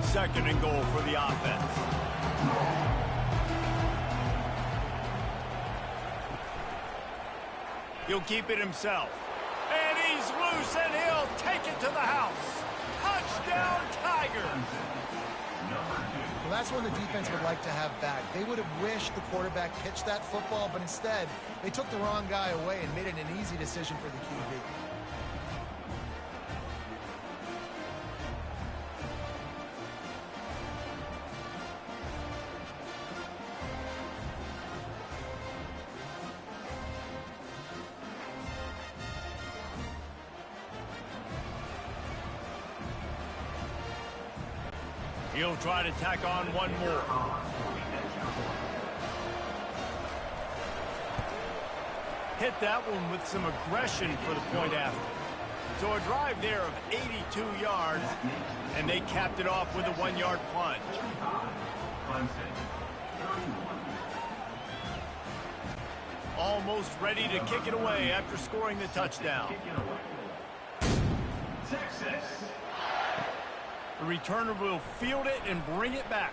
2nd and goal for the offense. He'll keep it himself. And he's loose, and he'll take it to the house. Touchdown, Tigers! Well, that's one the defense would like to have back. They would have wished the quarterback pitched that football, but instead, they took the wrong guy away and made it an easy decision for the QB. He'll try to tack on one more. Hit that one with some aggression for the point after. So a drive there of 82 yards, and they capped it off with a 1-yard plunge. Almost ready to kick it away after scoring the touchdown. Texas. The returner will field it and bring it back.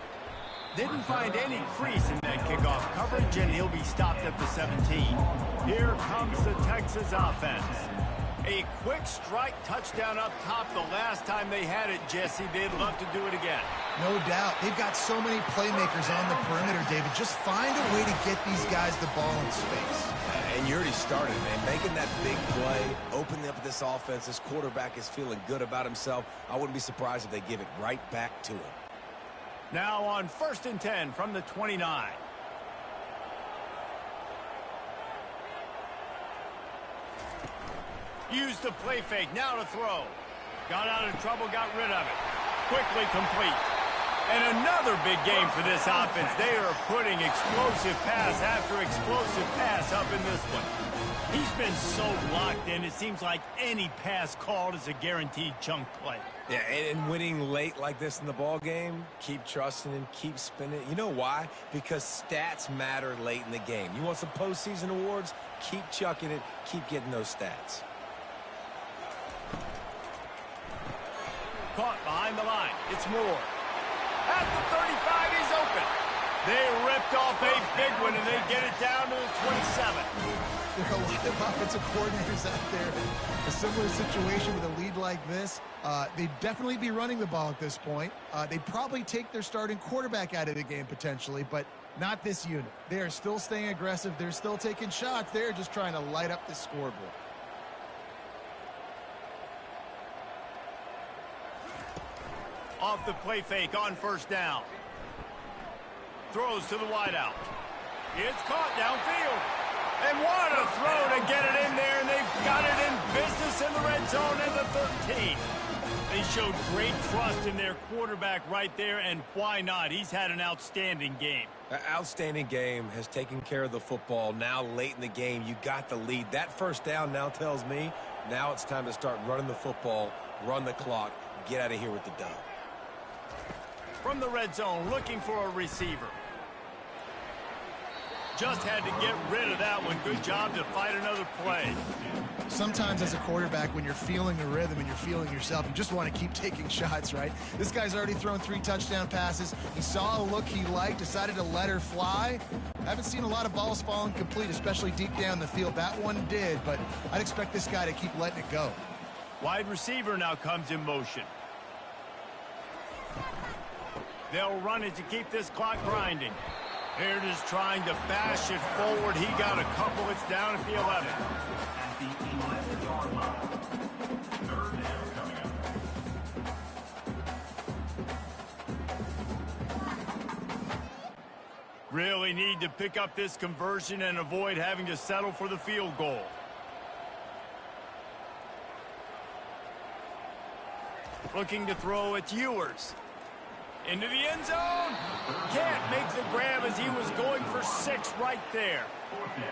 Didn't find any crease in that kickoff coverage, and he'll be stopped at the 17. Here comes the Texas offense. A quick strike touchdown up top the last time they had it, Jesse. They'd love to do it again. No doubt. They've got so many playmakers on the perimeter, David. Just find a way to get these guys the ball in space. And you already started, man. Making that big play, opening up this offense. This quarterback is feeling good about himself. I wouldn't be surprised if they give it right back to him. Now on 1st and 10 from the 29. Used the play fake, now to throw. Got out of trouble, got rid of it. Quickly complete. And another big game for this offense. They are putting explosive pass after explosive pass up in this one. He's been so locked in, it seems like any pass called is a guaranteed chunk play. Yeah, and winning late like this in the ball game, keep trusting him, keep spinning. You know why? Because stats matter late in the game. You want some postseason awards? Keep chucking it, keep getting those stats. Caught behind the line. It's Moore. At the 35, he's open. They ripped off a big one, and they get it down to the 27. There are a lot of offensive coordinators out there. A similar situation with a lead like this. They'd definitely be running the ball at this point. They'd probably take their starting quarterback out of the game potentially, but not this unit. They are still staying aggressive. They're still taking shots. They're just trying to light up the scoreboard. Off the play fake on first down. Throws to the wideout. It's caught downfield. And what a throw to get it in there, and they've got it in business in the red zone at the 13. They showed great trust in their quarterback right there, and why not? He's had an outstanding game. An outstanding game, has taken care of the football. Now late in the game, you got the lead. That first down now tells me now it's time to start running the football, run the clock, get out of here with the dub. From the red zone, looking for a receiver. Just had to get rid of that one. Good job to fight another play. Sometimes as a quarterback, when you're feeling the rhythm and you're feeling yourself, you just want to keep taking shots, right? This guy's already thrown 3 touchdown passes. He saw a look he liked, decided to let her fly. I haven't seen a lot of balls falling complete, especially deep down the field. That one did, but I'd expect this guy to keep letting it go. Wide receiver now comes in motion. They'll run it to keep this clock grinding. Here it is trying to bash it forward. He got a couple. It's down at the 11. At the 11-yard line. Third down coming up. Really need to pick up this conversion and avoid having to settle for the field goal. Looking to throw, it's Ewers. Into the end zone. Can't make the grab as he was going for 6 right there.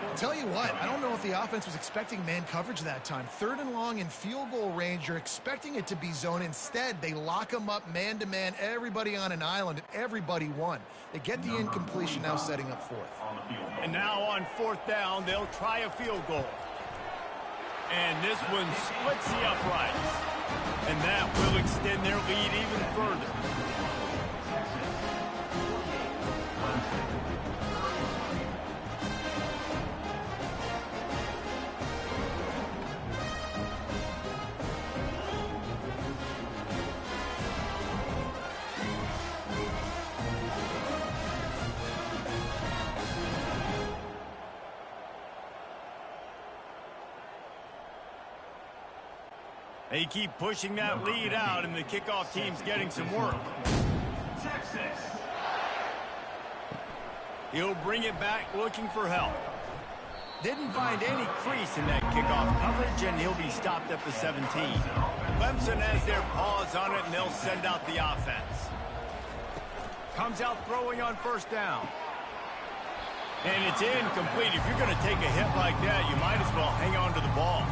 I'll tell you what, I don't know if the offense was expecting man coverage that time. 3rd and long in field goal range, you're expecting it to be zone. Instead, they lock them up man-to-man, everybody on an island, and everybody won. They get the incompletion, now setting up 4th. And now on 4th down, they'll try a field goal. And this one splits the uprights. And that will extend their lead even further. They keep pushing that lead out, and the kickoff team's getting some work. Texas. He'll bring it back looking for help. Didn't find any crease in that kickoff coverage, and he'll be stopped at the 17. Clemson has their paws on it, and they'll send out the offense. Comes out throwing on 1st down. And it's incomplete. If you're going to take a hit like that, you might as well hang on to the ball.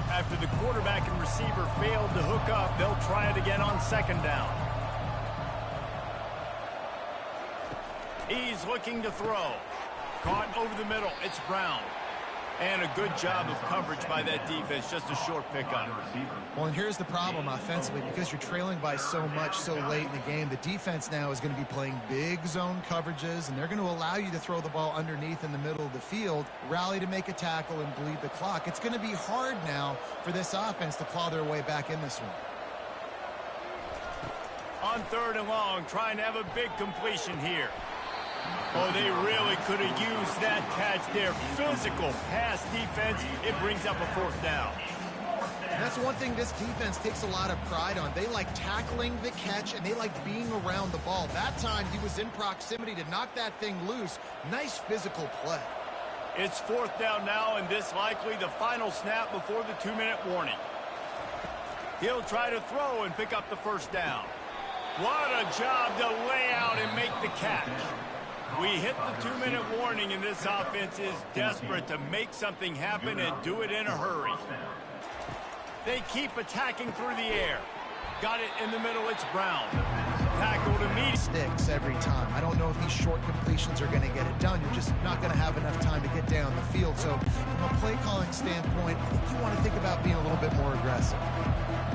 After the quarterback and receiver failed to hook up, they'll try it again on 2nd down. He's looking to throw. Caught over the middle. It's Brown. And a good job of coverage by that defense. Just a short pickup. Well, and here's the problem offensively. Because you're trailing by so much so late in the game, the defense now is going to be playing big zone coverages, and they're going to allow you to throw the ball underneath in the middle of the field, rally to make a tackle, and bleed the clock. It's going to be hard now for this offense to claw their way back in this one. On 3rd and long, trying to have a big completion here. Oh, they really could have used that catch there. Physical pass defense. It brings up a 4th down. And that's one thing this defense takes a lot of pride on. They like tackling the catch, and they like being around the ball. That time, he was in proximity to knock that thing loose. Nice physical play. It's 4th down now, and this likely the final snap before the 2-minute warning. He'll try to throw and pick up the 1st down. What a job to lay out and make the catch. We hit the 2-minute warning, and this offense is desperate to make something happen and do it in a hurry. They keep attacking through the air. Got it in the middle. It's Brown. Tackled immediately. Sticks every time. I don't know if these short completions are going to get it done. You're just not going to have enough time to get down the field. So from a play calling standpoint, I think you want to think about being a little bit more aggressive.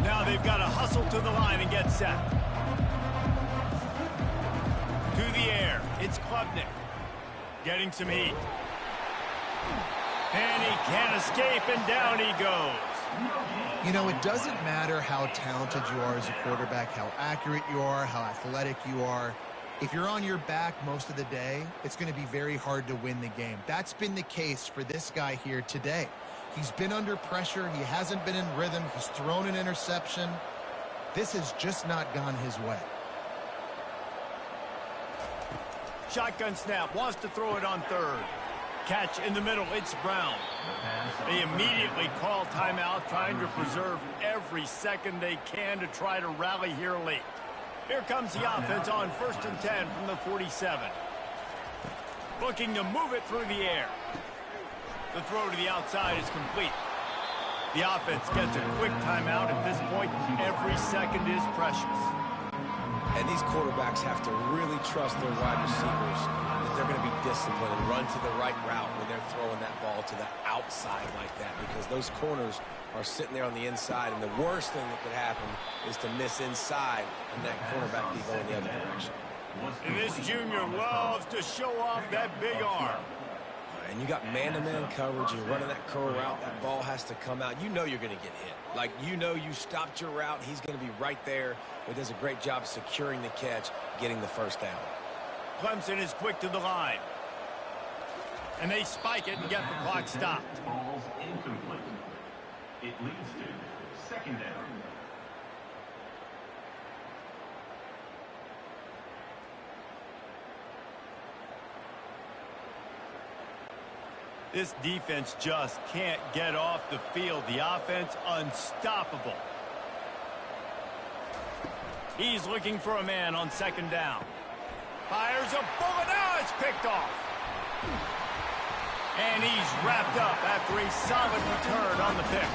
Now they've got to hustle to the line and get set. To the air. It's Klubnik. Getting some heat. And he can't escape, and down he goes. You know, it doesn't matter how talented you are as a quarterback, how accurate you are, how athletic you are. If you're on your back most of the day, it's going to be very hard to win the game. That's been the case for this guy here today. He's been under pressure. He hasn't been in rhythm. He's thrown an interception. This has just not gone his way. Shotgun snap. Wants to throw it on 3rd. Catch in the middle. It's Brown. They immediately call timeout, trying to preserve every second they can to try to rally here late. Here comes the offense on 1st and 10 from the 47. Looking to move it through the air. The throw to the outside is complete. The offense gets a quick timeout at this point. Every second is precious. And these quarterbacks have to really trust their wide receivers that they're going to be disciplined and run to the right route when they're throwing that ball to the outside like that, because those corners are sitting there on the inside, and the worst thing that could happen is to miss inside and that cornerback be going the other direction. And this junior loves to show off that big arm. And you got man-to-man coverage, you're running that curl route, that ball has to come out. You know you're going to get hit. Like, you know you stopped your route, he's going to be right there. He does a great job securing the catch, getting the 1st down. Clemson is quick to the line. And they spike it and get the clock stopped. Ball's incomplete. It leads to 2nd down. This defense just can't get off the field. The offense unstoppable. He's looking for a man on 2nd down. Fires a bullet. Now it's picked off. And he's wrapped up after a solid return on the pick.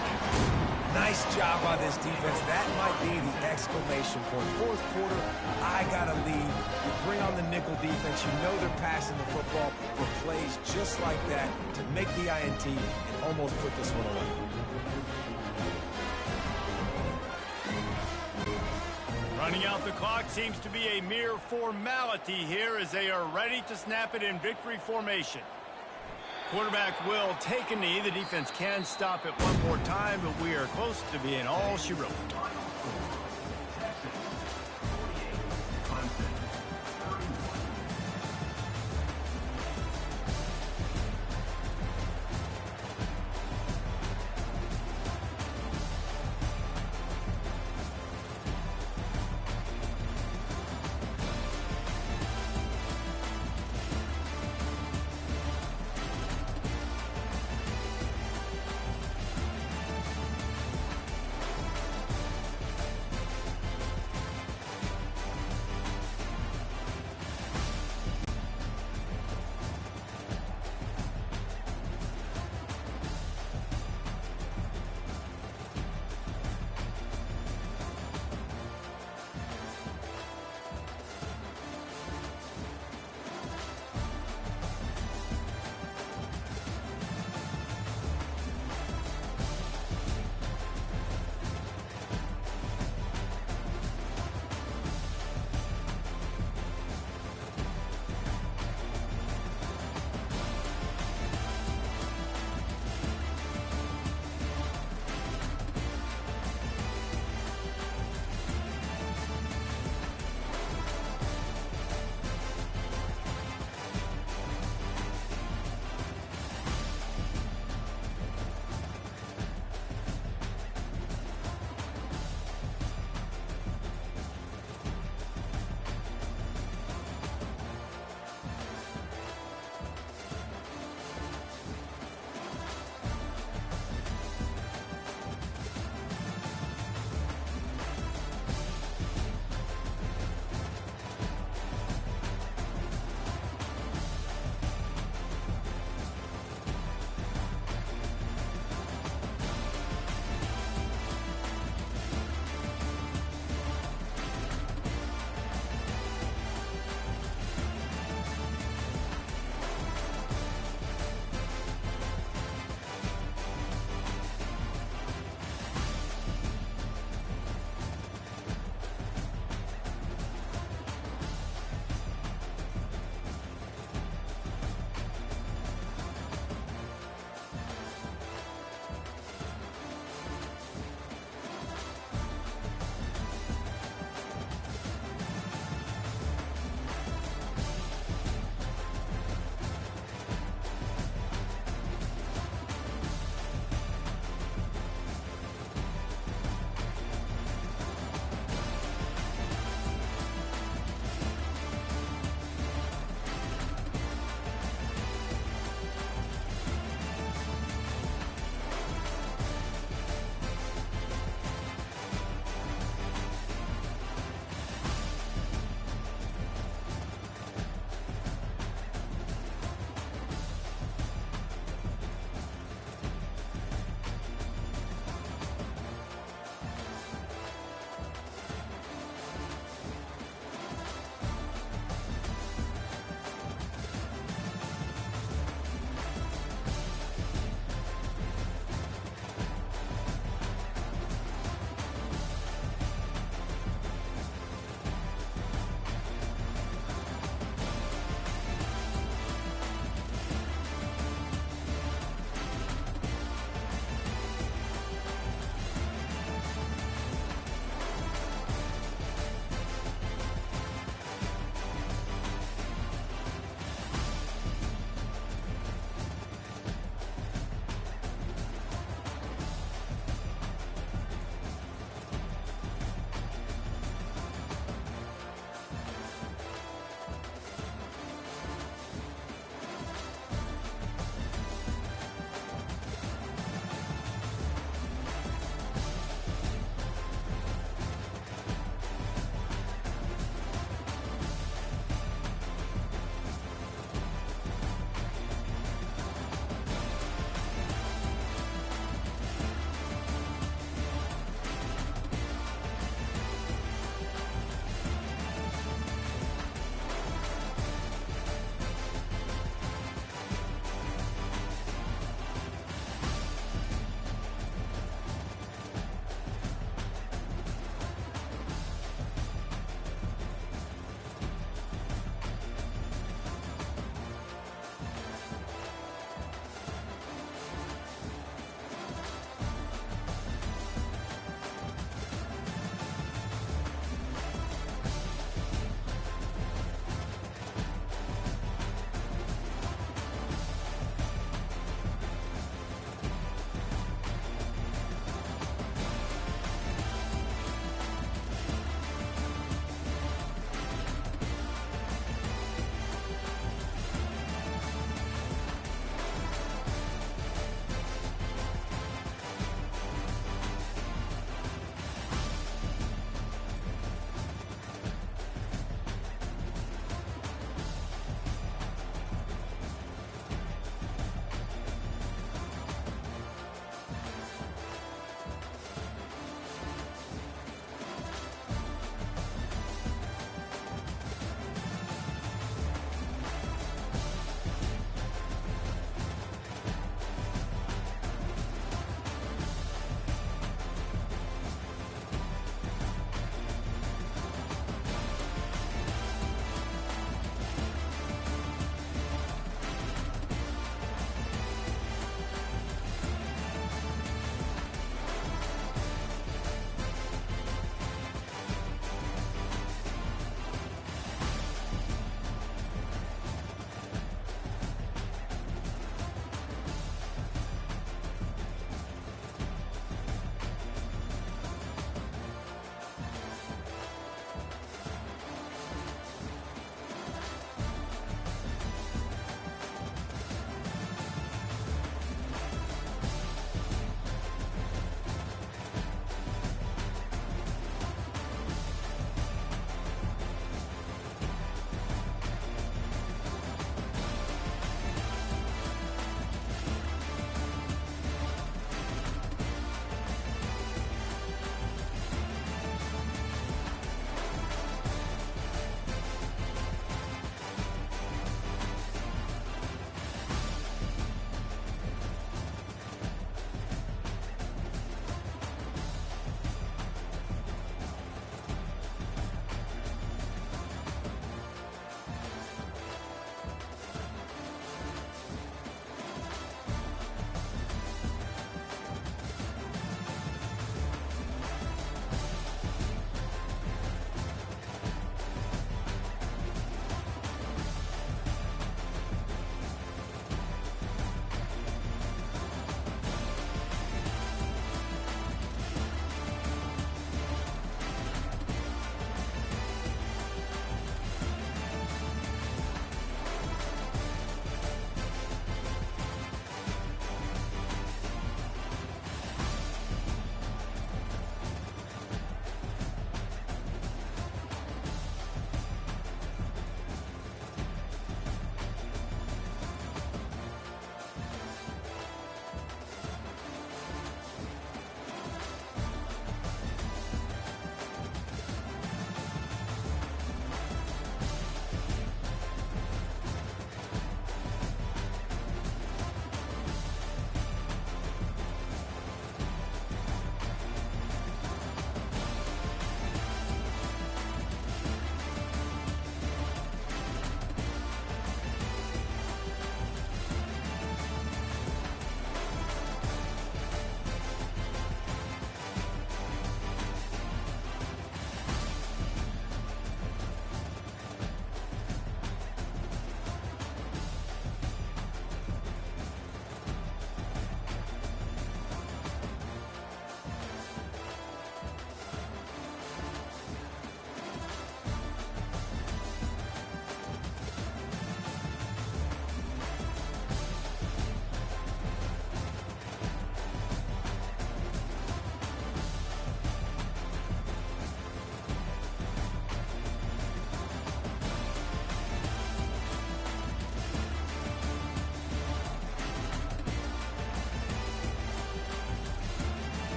Nice job by this defense. That might be the exclamation point. 4th quarter, I got a lead. You bring on the nickel defense. You know they're passing the football for plays just like that to make the INT and almost put this one away. Running out the clock seems to be a mere formality here as they are ready to snap it in victory formation. Quarterback will take a knee. The defense can stop it one more time, but we are close to being all she wrote.